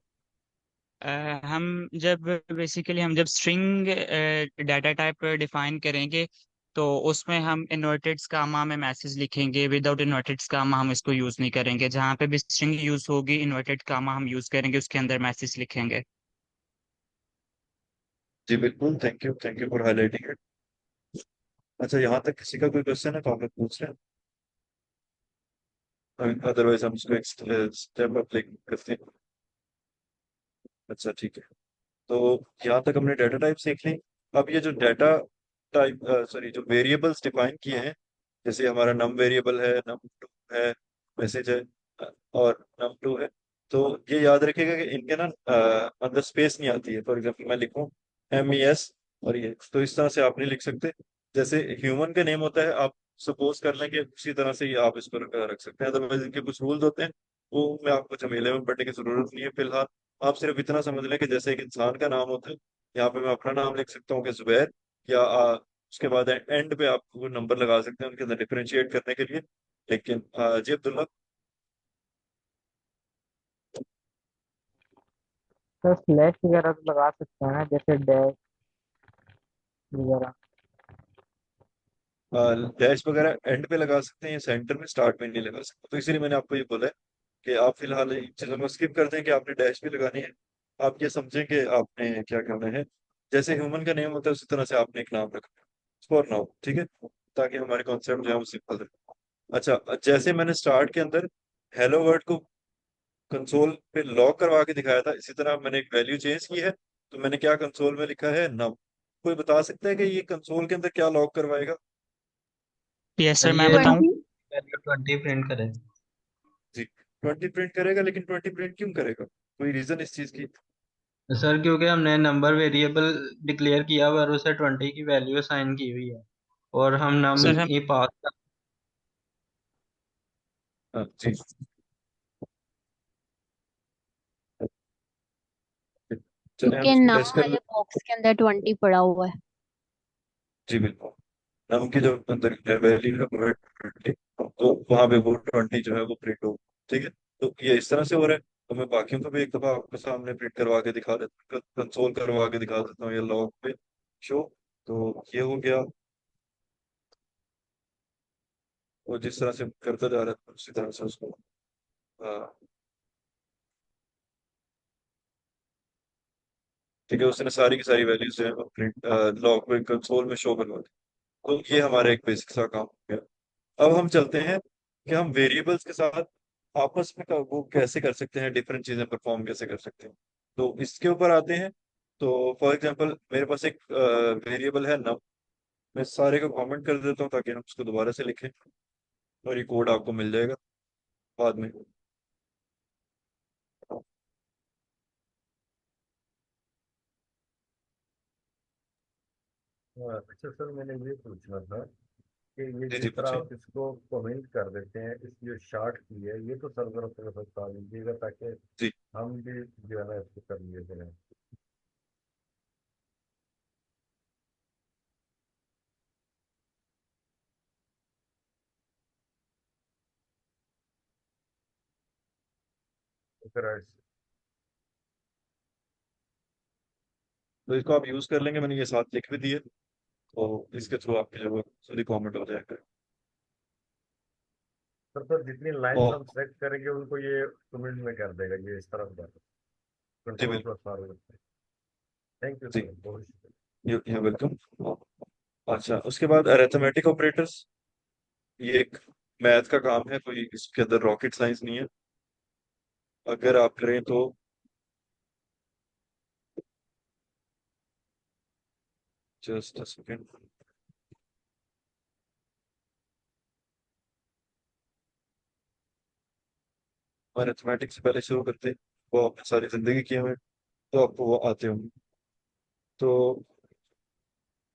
हम जब बेसिकली हम जब स्ट्रिंग डाटा टाइप डिफाइन करेंगे तो उसमें हम इन्वर्टेड स्कामा में मैसेज लिखेंगे, विदाउट इन्वर्टेड स्कामा हम इसको यूज़ नहीं करेंगे। जहाँ पे भी स्ट्रिंग यूज़ होगी इन्वर्टेड स्कामा हम यूज़ करेंगे, उसके अंदर मैसेज लिखेंगे। जी बिल्कुल, thank you for highlighting it. अच्छा, यहाँ तक किसी का कोई क्वेश्चन है तो आप लोग पूछ रहे हैं, अदरवाइज हम इसको एक स्टेप अप करते हैं। अच्छा ठीक है। तो यहाँ तक हमने डाटा टाइप सीख ली। अब ये जो डाटा टाइप, सॉरी, जो वेरिएबल्स डिफाइन किए हैं, जैसे हमारा नम वेरिएबल है, नम टू है, मैसेज है, और नम टू है, तो ये याद रखिएगा कि इनके ना अंदर स्पेस नहीं आती है। फॉर एग्जाम्पल मैं लिखूं MES, और ये तो इस तरह से आप नहीं लिख सकते। जैसे ह्यूमन का नेम होता है, आप सपोज कर लें कि उसी तरह से ही आप इसको रख सकते हैं, अदरवाइज इनके कुछ रूल्स होते हैं, वो मैं आपको झमेले में पढ़ने की जरूरत नहीं है फिलहाल। आप सिर्फ इतना समझ लें कि जैसे एक इंसान का नाम होता है, यहाँ पे मैं अपना नाम लिख सकता हूँ कि जुबैर, या उसके बाद एंड पे आप वो नंबर लगा सकते हैं उनके अंदर डिफरेंशिएट करने के लिए। लेकिन जी अब्दुल्ला। सर स्लैश वगैरह तो लगा सकते हैं ना, जैसे डैश वगैरह। डैश वगैरह एंड पे लगा सकते हैं या सेंटर में, स्टार्ट में नहीं लगा सकते, तो इसीलिए मैंने आपको ये बोला है कि आप फिलहाल इन चीजों को स्किप कर दें कि आपने डैश भी लगानी है। आप ये समझें कि आपने क्या करना है, जैसे ह्यूमन का नेम होता है उसी तरह से आपने एक नाम रखना है फॉर नाउ, ठीक है, ताकि हमारे कॉन्सेप्ट जो है वो सिंपल रहे। अच्छा, जैसे मैंने स्टार्ट के अंदर हेलो वर्ड को कंसोल पे लॉक करवा के दिखाया था, इसी तरह मैंने एक वैल्यू चेंज की है, तो मैंने क्या कंसोल में लिखा है, नम। कोई बता सकता है कि ये कंसोल के अंदर क्या लॉक करवाएगा? यस सर सर, मैं ये बताऊं। 20। वैल्यू 20 प्रिंट करे। जी, 20 प्रिंट करेगा, लेकिन 20 प्रिंट क्यों करेगा? कोई रीजन इस चीज की? सर क्योंकि हमने नंबर वेरिएबल डिक्लेयर किया हुआ और उसे 20 की वैल्यू असाइन की हुई है और हम नम सर हम ये पास कर। हाँ जी। चलिए हम क्योंकि इसको नम टेस्ट कर वाले लेते बॉक्स के अंदर 20 पड़ा हुआ है। जी बिल्कुल। नम की जो अंदर वैल्यू है वो है 20, तो वहां पे वो 20 जो है वो प्रिंट हो। ठीक है, तो ये इस तरह से हो रहा है। तो मैं बाकियों को भी एक दफा आपके सामने प्रिंट करवा के दिखा देता हूँ, कंसोल करवा के दिखा देता हूँ ये लॉग पे शो। तो ये हो गया। वो जिस तरह से करता जा रहा है उसी तरह से उसको ठीक है, उसने सारी की सारी वैल्यूज जो है प्रिंट लॉग पे कंसोल में शो करवा दी। तो ये हमारा एक बेसिक सा काम हो गया। अब हम चलते हैं कि हम वेरिएबल्स के साथ आपस में वो कैसे कर सकते हैं, डिफरेंट चीजें परफॉर्म कैसे कर सकते हैं। तो इसके ऊपर आते हैं। तो फॉर एग्जांपल मेरे पास एक वेरिएबल है नम। मैं सारे को कमेंट कर देता हूँ ताकि हम उसको दोबारा से लिखें और ये कोड आपको मिल जाएगा बाद में। अच्छा सर, मैंने ये पूछना था कि ये जी जी जिस तरह पूछिए। आप इसको कमेंट कर देते हैं, इस जो शार्ट की है, ये तो सर्वर अपने साथ बता दीजिएगा ताकि जी हम भी जो है ना इसको कर लेते हैं। तो फिर तो इसको आप यूज कर लेंगे, मैंने ये साथ लिख भी दिए। तो इसके थ्रू आपके जो सभी कमेंट हो जाएगा। सर जितनी लाइंस और हम सेलेक्ट करेंगे उनको ये कमेंट में कर देगा, ये इस तरफ जाकर जी कंट्रोल बिल्कुल। Plus forward. थैंक यू जी सर, बहुत शुक्रिया। You welcome. अच्छा, उसके बाद अरिथमेटिक ऑपरेटर्स। ये एक मैथ का काम है, कोई इसके अंदर रॉकेट साइंस नहीं है। अगर आप करें तो जस्ट अ सेकेंड। मैथमेटिक्स से पहले शुरू करते हैं। वो आपने सारी जिंदगी किए हुए हैं, तो आपको वो आते होंगे। तो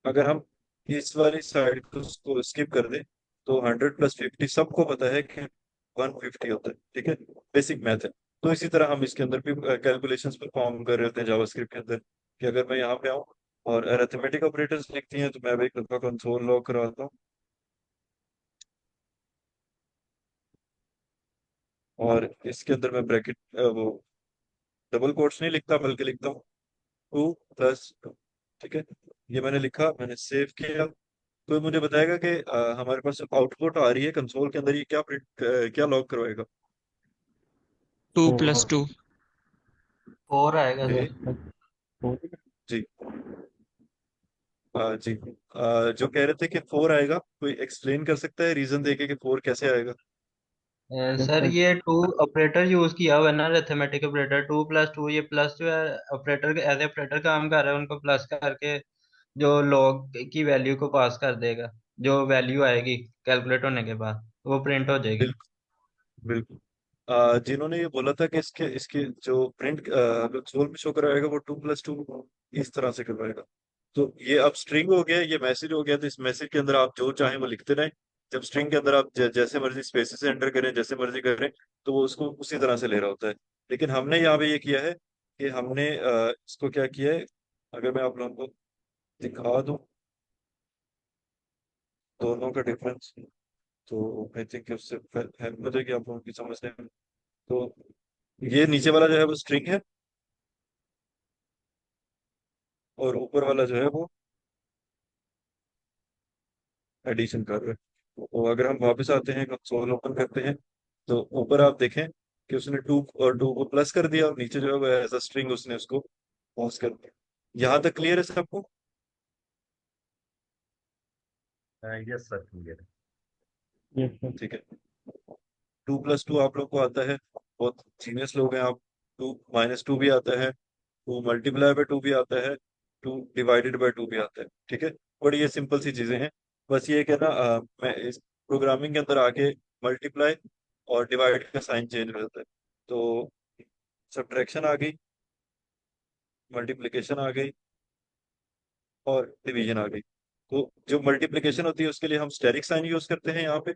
अगर हम इस वाली साइड को स्किप कर दें तो 100 + 50 सबको पता है कि 150 होता है। ठीक है, बेसिक मैथ है। तो इसी तरह हम इसके अंदर भी कैलकुलेशंस परफॉर्म कर रहे होते हैं जावास्क्रिप्ट के अंदर, कि अगर मैं यहाँ पे आऊँ और अरिथमेटिक ऑपरेटर्स लिखती हैं तो मैं भी एक दफा कंसोल लॉग करवाता हूँ। और इसके अंदर मैं ब्रैकेट वो डबल कोट्स नहीं लिखता बल्कि लिखता हूँ 2 + 2। ठीक है, ये मैंने लिखा, मैंने सेव किया। तो मुझे बताएगा कि हमारे पास आउटपुट आ रही है कंसोल के अंदर, ये क्या प्रिंट क्या लॉग करवाएगा। 2 + 2। 4 आएगा ओके सर। जी। जी जो कह रहे थे कि 4 आएगा, कोई एक्सप्लेन कर सकता है रीजन देके कि 4 कैसे आएगा। सर ये टू ऑपरेटर यूज किया हुआ है ना, अरिथमेटिक ऑपरेटर 2 + 2, ये प्लस जो है ऑपरेटर एज ऑपरेटर काम कर रहा है, उनको प्लस करके जो लॉग की वैल्यू को पास कर देगा, जो वैल्यू आएगी कैलकुलेट होने के बाद वो प्रिंट हो जाएगी। बिल्कुल बिल्कुल। जिन्होंने ये बोला था कि इसके इसके जो प्रिंट कंसोल में शो कराएगा वो 2 + 2 इस तरह से करवाएगा। तो ये अब स्ट्रिंग हो गया, ये मैसेज हो गया। तो इस मैसेज के अंदर आप जो चाहें वो लिखते रहें। जब स्ट्रिंग के अंदर आप जैसे मर्जी स्पेसेस एंटर करें, जैसे मर्जी करें, तो वो उसको उसी तरह से ले रहा होता है। लेकिन हमने यहाँ पे ये किया है कि हमने इसको क्या किया है, अगर मैं आप लोगों को दिखा दूं दोनों का डिफरेंस, तो आई थिंक उससे हेल्प हो जाएगी आप लोगों की समझने में। तो ये नीचे वाला जो है वो स्ट्रिंग है और ऊपर वाला जो है वो एडिशन कर रहा है। तो अगर हम वापस आते हैं कंसोल ओपन करते हैं तो ऊपर आप देखें कि उसने 2 को प्लस कर दिया और नीचे जो है वो एज अ स्ट्रिंग उसने उसको पॉज कर दिया। यहाँ तक क्लियर है सबको। Yes sir, clear. ठीक है, 2 + 2 आप लोग को आता है, बहुत जीनियस लोग हैं आप। 2 - 2 भी आता है, 2 × 2 भी आता है, 2 ÷ 2 भी आता है। ठीक है, बड़ी ये सिंपल सी चीजें हैं। बस ये कि ना मैं इस प्रोग्रामिंग के अंदर आके मल्टीप्लाई और डिवाइड का साइन चेंज हो जाता है। तो सब्ट्रैक्शन आ गई, मल्टीप्लिकेशन आ गई और डिवीजन आ गई। तो जो मल्टीप्लिकेशन होती है उसके लिए हम स्टेरिक साइन यूज करते हैं यहाँ पे,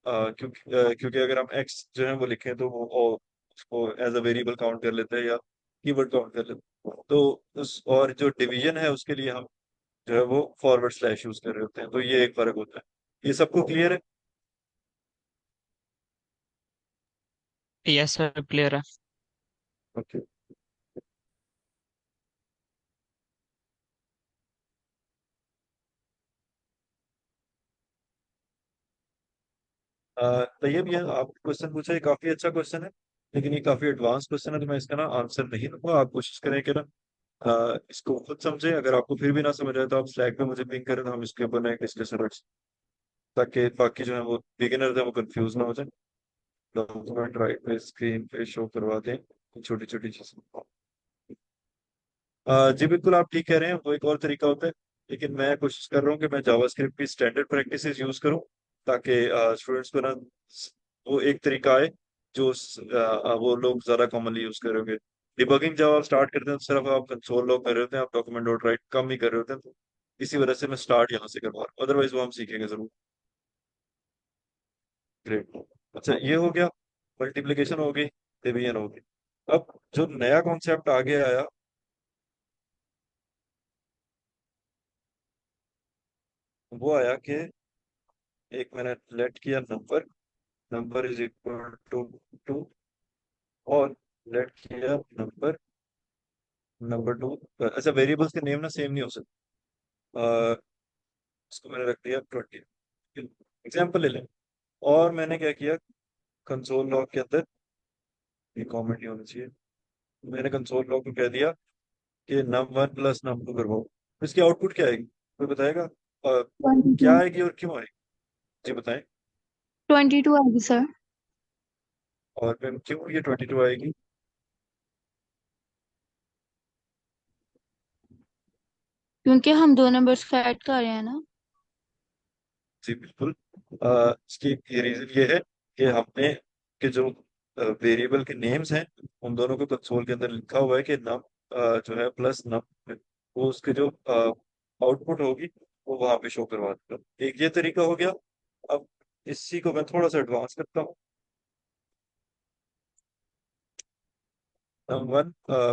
क्योंकि अगर हम एक्स जो है वो लिखें तो वो उसको एज अ वेरिएबल काउंट कर लेते हैं या कीवर्ड काउंट कर लेते हैं। तो उस और जो डिवीजन है उसके लिए हम जो है वो फॉरवर्ड स्लैश यूज कर रहे होते हैं। तो ये एक फर्क होता है। ये सबको क्लियर है? यस सर, क्लियर है। ओके। तैयब, ये आप क्वेश्चन पूछा, ये काफी अच्छा क्वेश्चन है, लेकिन ये काफी एडवांस क्वेश्चन है, तो मैं इसका ना आंसर नहीं दूंगा। आप कोशिश करें कि ना इसको खुद समझें। अगर आपको फिर भी ना समझ आए तो आप स्लैक पे मुझे पिंग करें, तो हम इसके ऊपर ना एक डिस्कशन रख सकते हैं, ताकि बाकी जो है वो बिगिनर्स है वो कंफ्यूज ना हो जाए। डॉक्यूमेंट राइट पे स्क्रीन पे शो करवा दें छोटी छोटी चीजें। जी बिल्कुल, आप ठीक कह रहे हैं, वो एक और तरीका होता है। लेकिन मैं कोशिश कर रहा हूँ कि मैं जावास्क्रिप्ट की स्टैंडर्ड प्रैक्टिसेस यूज करूँ, ताकि स्टूडेंट्स को ना वो एक तरीका आए जो वो लोग ज्यादा कॉमनली यूज कर रहे होंगे। डिबगिंग जब आप स्टार्ट करते हैं तो सिर्फ आप कंसोल लॉग कर रहे होते हैं, आप डॉक्यूमेंट डॉट राइट कम ही कर रहे होते हैं। तो इसी वजह से मैं स्टार्ट यहाँ से करवा रहा हूँ, अदरवाइज वो हम सीखेंगे जरूर। ग्रेट। अच्छा, ये हो गया, मल्टीप्लिकेशन हो गई, डिवीजन हो गई। अब जो नया कॉन्सेप्ट आगे आया वो आया कि एक मैंने लेट किया number, number is equal to 2, और लेट किया नंबर, नंबर 2। अच्छा, वेरिएबल्स के नेम ना सेम नहीं हो सकते। इसको मैंने रख दिया 20, एग्जाम्पल ले लें। और मैंने क्या किया, कंसोल लॉग के अंदर, ये कमेंट नहीं होना चाहिए, मैंने कंसोल लॉग को कह दिया कि num1 प्लस num2 करवाओ। तो इसकी आउटपुट क्या आएगी, कोई बताएगा? क्या 22। आएगी और क्यों आएगी? जी बताएं। 22 आएगी सर। और फिर क्यों ये 22 आएगी? क्योंकि हम दो नंबर्स को ऐड कर रहे हैं ना। जी बिल्कुल। इसकी ये रीजन ये है कि हमने कि जो वेरिएबल के नेम्स हैं उन दोनों को कंसोल के अंदर लिखा हुआ है कि नम जो है प्लस नम, वो उसके जो आउटपुट होगी वो वहां पे शो करवा देगा। एक ये तरीका हो गया। अब इसी को मैं थोड़ा सा एडवांस करता हूँ। num1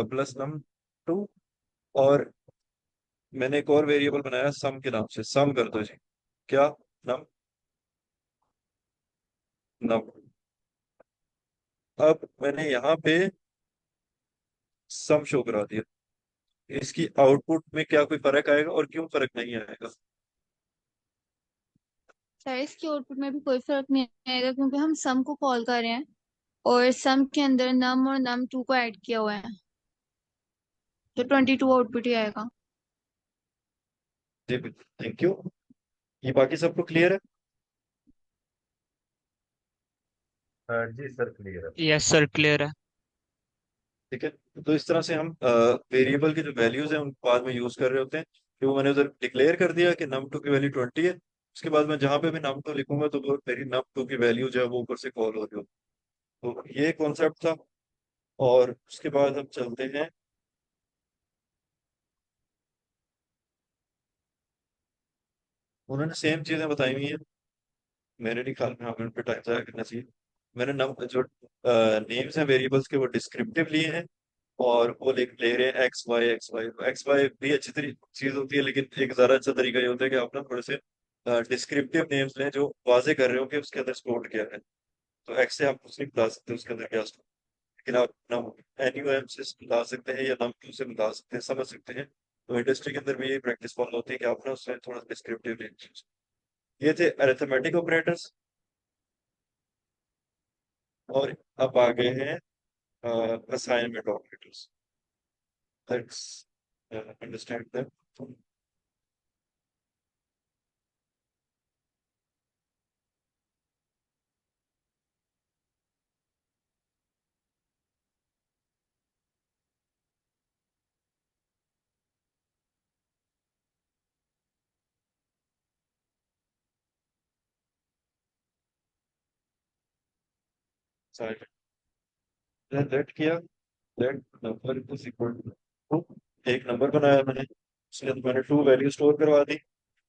प्लस num2, और मैंने एक और वेरिएबल बनाया सम के नाम से, सम कर दो जी। क्या? नम, नम। अब मैंने यहाँ पे सम शो करा दिया। इसकी आउटपुट में क्या कोई फर्क आएगा और क्यों फर्क नहीं आएगा? सर इसके आउटपुट में भी कोई फर्क नहीं आएगा क्योंकि हम सम को कॉल कर रहे हैं और सम के अंदर नम और नम टू को ऐड किया हुआ है, तो 22 आउटपुट ही आएगा। जी बिल्कुल, थैंक यू। ये बाकी सबको क्लियर है? जी सर, क्लियर है। यस सर, क्लियर है। ठीक है। तो इस तरह से हम वेरिएबल की जो वैल्यूज हैं उनको बाद में यूज कर रहे होते हैं, कि वो मैंने उधर डिक्लेयर कर दिया कि num2 की वैल्यू 20 है। उसके बाद मैं जहां पे भी num2 लिखूंगा तो वो मेरी num2 की वैल्यू जो है वो ऊपर से कॉल हो रही होगी। तो ये कॉन्सेप्ट था। और उसके बाद हम चलते हैं, उन्होंने सेम चीजें बताई हुई हैं, मेरे नहीं ख्याल में हमें उन पे टाइम जाया करना चाहिए। मैंने नम जो नेम्स हैं वेरिएबल्स के वो डिस्क्रिप्टिव लिए हैं, और वो ले रहे हैं X Y X Y. X Y भी अच्छी चीज होती है, लेकिन एक ज्यादा अच्छा तरीका ये होता है कि आप ना थोड़े से डिस्क्रिप्टिव नेम्स लें जो वाजे कर रहे हो कि उसके अंदर स्टोर क्या है। तो एक्स से आप कुछ नहीं बता सकते उसके अंदर क्या स्टोर, लेकिन आप नम एन से बता सकते हैं या num2 से बता सकते हैं, समझ सकते हैं। तो इंडस्ट्री के अंदर भी यही प्रैक्टिस फॉलो होती है कि आप ना उसमें थोड़ा डिस्क्रिप्टिव नेम्स। ये थे अरिथमेटिक ऑपरेटर्स। और अब आ गए हैं assignment operators. Let's understand that. Let किया, let number is equal to, तो एक नंबर बनाया मैंने, उसके अंदर मैंने टू वैल्यू स्टोर करवा दी,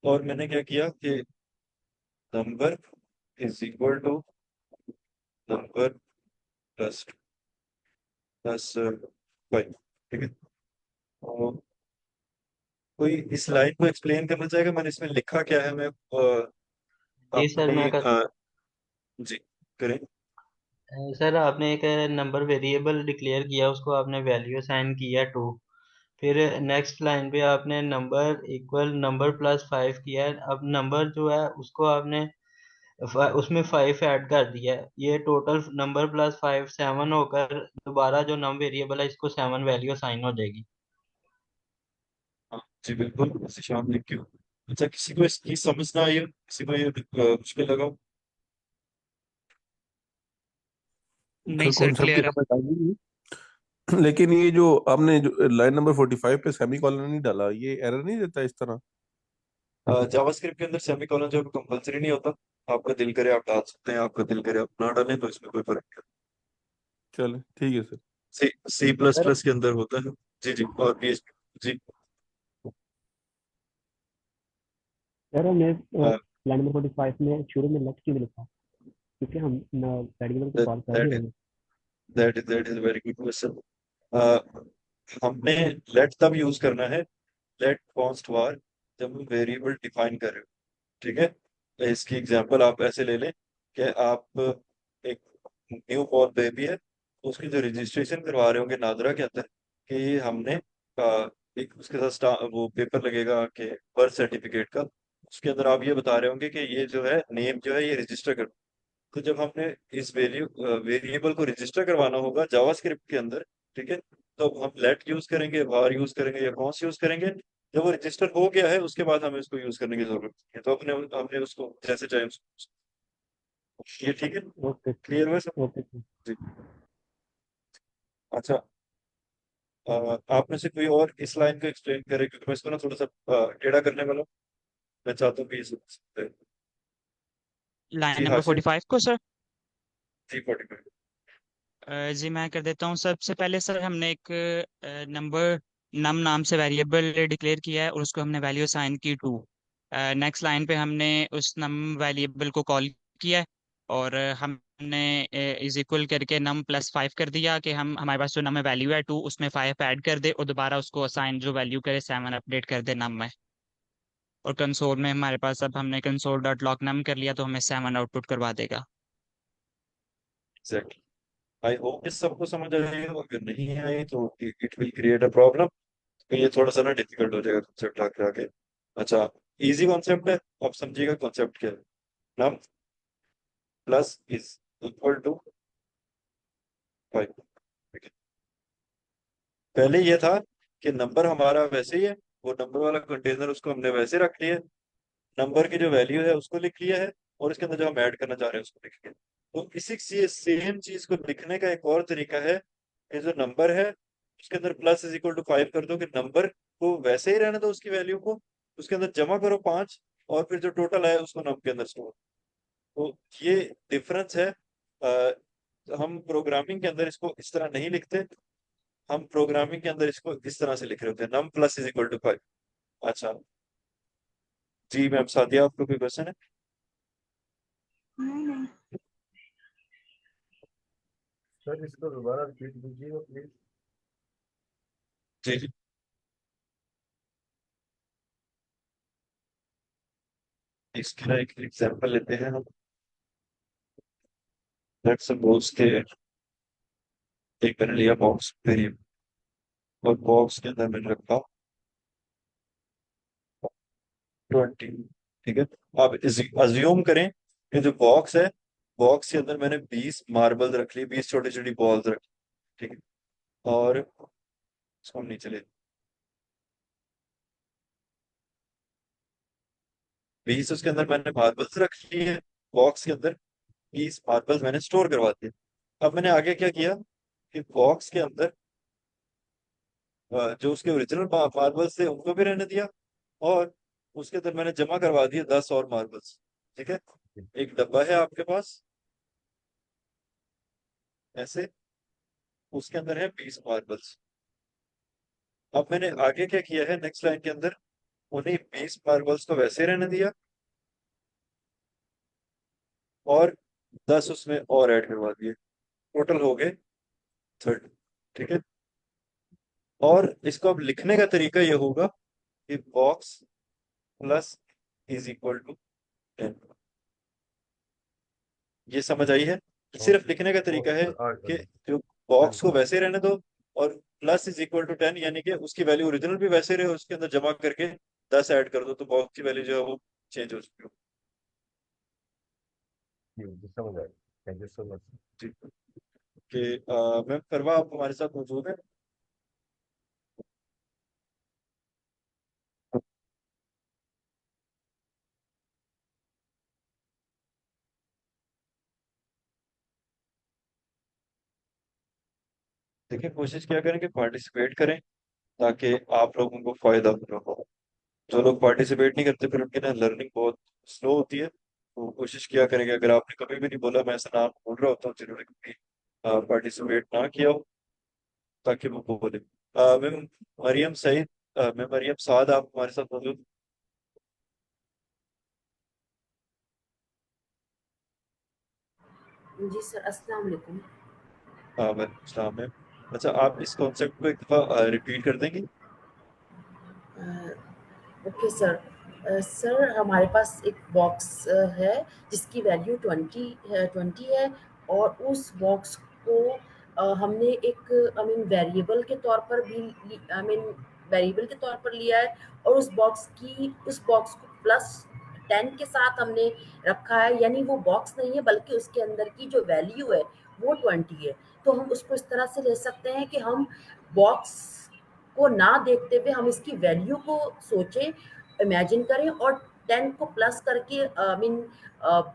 और मैंने क्या किया कि number is equal to number plus plus 5। ठीक है, और कोई इस लाइन को एक्सप्लेन करना चाहेगा मैंने इसमें लिखा क्या है? मैं जी सर, अपनी जी करें। सर आपने एक नंबर वेरिएबल डिक्लेयर किया, उसको आपने वैल्यू असाइन किया 2। फिर नेक्स्ट लाइन पे आपने नंबर इक्वल नंबर प्लस 5 किया है। अब नंबर जो है उसको आपने उसमें 5 ऐड कर दिया है। ये टोटल नंबर प्लस 5 7 होकर दोबारा जो नम वेरिएबल है इसको 7 वैल्यू असाइन हो जाएगी। हाँ जी बिल्कुल, शाम लिख क्यों। अच्छा, किसी को इसकी समझ ना आई हो, किसी को ये मुश्किल लगा हो? नहीं सर, कॉन्सेप्ट की क्लियर है। समझ आ गई। लेकिन ये जो आपने जो लाइन नंबर 45 पे सेमी कॉलन नहीं डाला, ये एरर नहीं देता इस तरह? जावास्क्रिप्ट के अंदर सेमीकोलन जो कंपलसरी नहीं होता, आपका दिल करे आप डाल सकते हैं, आपका दिल करे आप ना डालें, तो इसमें कोई फर्क नहीं। चले ठीक है सर। सी सी प्लस सर प्लस के अंदर होता है। जी जी, और PHP जी। सर हमने लाइन नंबर 45 में शुरू में लेफ्ट क्यों नहीं लिखा, क्योंकि हम वेरिएबल को कॉल कर ही दैट रहे इज हैं। That is very good question. हमने लेट तब यूज करना है, लेट कॉन्स्ट वार, जब हम वेरिएबल डिफाइन कर रहे हो। ठीक है, तो इसकी एग्जांपल आप ऐसे ले लें कि आप एक न्यू बॉर्न बेबी है, उसकी जो रजिस्ट्रेशन करवा रहे होंगे नादरा के अंदर, कि हमने एक उसके साथ वो पेपर लगेगा कि बर्थ सर्टिफिकेट का, उसके अंदर आप ये बता रहे होंगे कि ये जो है नेम जो है ये रजिस्टर कर। तो जब हमने इस वेरिएबल को रजिस्टर करवाना होगा जावास्क्रिप्ट के अंदर, ठीक है, तो हम लेट यूज करेंगे, var यूज करेंगे, या कौन सी यूज करेंगे? जब वो रजिस्टर हो गया है उसके बाद हमें उसको यूज करने की जरूरत है, तो अपने हमने उसको जैसे चाहे ये ठीक है, ओके क्लियर हुआ सब? Okay sir. जी। अच्छा, आप में से कोई और इस लाइन को एक्सप्लेन करे, क्योंकि मैं इसको ना थोड़ा सा टेढ़ा करने वाला हूं। मैं चाहता हूँ कि ये समझ सकते हैं। लाइन जी नंबर हाशिम। 45 को सर। जी 45। जी मैं कर देता हूँ। सबसे पहले सर हमने एक नंबर नम नाम से वेरिएबल डिक्लेयर किया है और उसको हमने वैल्यू असाइन की 2। नेक्स्ट लाइन पे हमने उस नम वेरिएबल को कॉल किया है और हमने इज इक्वल करके नम प्लस 5 कर दिया कि हम हमारे पास जो नम वैल्यू है 2 उसमें 5 ऐड कर दे और दोबारा उसको असाइन जो वैल्यू करे 7 अपडेट कर दे नम में। और कंसोल में हमारे पास अब हमने कंसोल डॉट लॉग नम कर लिया तो हमें 7 आउटपुट करवा देगा। एग्जैक्टली। आई होप इस सबको समझ आई हो, अगर नहीं आई तो it will create a problem. तो ये थोड़ा सा ना डिफिकल्ट हो जाएगा कॉन्सेप्ट आके आके। अच्छा, इजी कॉन्सेप्ट है, आप समझिएगा कॉन्सेप्ट क्या है। Num plus is equal to 5। ठीक है, पहले ये था कि नंबर हमारा वैसे ही है, वो नंबर वाला कंटेनर उसको हमने वैसे रख लिया है, नंबर की जो वैल्यू है उसको लिख लिया है, और इसके अंदर जो हम ऐड करना चाह रहे हैं उसको लिख लिया। तो इसी सेम चीज को लिखने का एक और तरीका है कि जो नंबर है उसके अंदर प्लस इज इक्वल टू 5 कर दो, कि नंबर को वैसे ही रहने दो, उसकी वैल्यू को उसके अंदर जमा करो 5, और फिर जो टोटल है उसको नम के अंदर स्टोर। तो ये डिफरेंस है। हम प्रोग्रामिंग के अंदर इसको इस तरह नहीं लिखते, हम प्रोग्रामिंग के अंदर इसको इस तरह से लिख रहे होते हैं, num plus is equal to 5। अच्छा जी मैम, सादिया आपको कोई क्वेश्चन है? नहीं नहीं। सर इसको दोबारा रिपीट कीजिएगा प्लीज। जी जी। इसके ना एक एग्जांपल लेते हैं हम। लेट्स सपोज के एक मैंने लिया बॉक्स वेरिएबल, और बॉक्स के अंदर मैंने रखा 20। ठीक है, आप अज्यूम करें कि जो बॉक्स है, बॉक्स के अंदर मैंने 20 मार्बल रख ली, 20 छोटी छोटी बॉल्स रख ली। ठीक है, और इसको हम नीचे ले, 20 उसके अंदर मैंने मार्बल्स रख ली है, बॉक्स के अंदर 20 मार्बल्स मैंने स्टोर करवा दिए। अब मैंने आगे क्या किया कि बॉक्स के अंदर जो उसके ओरिजिनल मार्बल्स थे उनको भी रहने दिया, और उसके अंदर मैंने जमा करवा दिए 10 और मार्बल्स। ठीक है, एक डब्बा है आपके पास ऐसे, उसके अंदर है 20 मार्बल्स। अब मैंने आगे क्या किया है नेक्स्ट लाइन के अंदर, उन्हीं 20 मार्बल्स को वैसे रहने दिया और 10 उसमें और ऐड करवा दिए, टोटल हो गए 30। ठीक है। और इसको अब लिखने का तरीका ये होगा कि box plus is equal to 10। ये समझ आई है? सिर्फ ओके लिखने का तरीका ओके है सर आ कि गया। जो बॉक्स को बिल्कुल वैसे रहने दो और प्लस इज इक्वल टू 10, यानी कि उसकी वैल्यू ओरिजिनल भी वैसे रहे, उसके अंदर जमा करके 10 ऐड कर दो तो बॉक्स की वैल्यू जो है वो चेंज हो चुकी हो। जी समझ आया। Thank you so much. जी। कि मैम करवा आप हमारे साथ मौजूद है? देखिए कोशिश क्या करें कि पार्टिसिपेट करें ताकि आप लोगों को फायदा हो। जो लोग पार्टिसिपेट नहीं करते फिर उनकी ना लर्निंग बहुत स्लो होती है। तो कोशिश किया करें कि अगर आपने कभी भी नहीं बोला, मैं ऐसा नाम बोल रहा होता हूँ जिन्होंने कभी पार्टिसिपेट ना किया हो, ताकि वो बोले। मैम मरियम सईद, मैम मरियम साद, आप हमारे साथ मौजूद? जी सर, अस्सलाम वालेकुम। वालेकुम सलाम मैम। अच्छा, आप इस कॉन्सेप्ट को एक दफा रिपीट कर देंगे? Okay sir. सर हमारे पास एक बॉक्स है जिसकी वैल्यू 20 है और उस बॉक्स को हमने एक वेरिएबल के तौर पर भी वेरिएबल के तौर पर लिया है और उस बॉक्स को प्लस 10 के साथ हमने रखा है, यानी वो बॉक्स नहीं है बल्कि उसके अंदर की जो वैल्यू है वो 20 है। तो हम उसको इस तरह से ले सकते हैं कि हम बॉक्स को ना देखते हुए हम इसकी वैल्यू को सोचें, इमेजिन करें और 10 को प्लस करके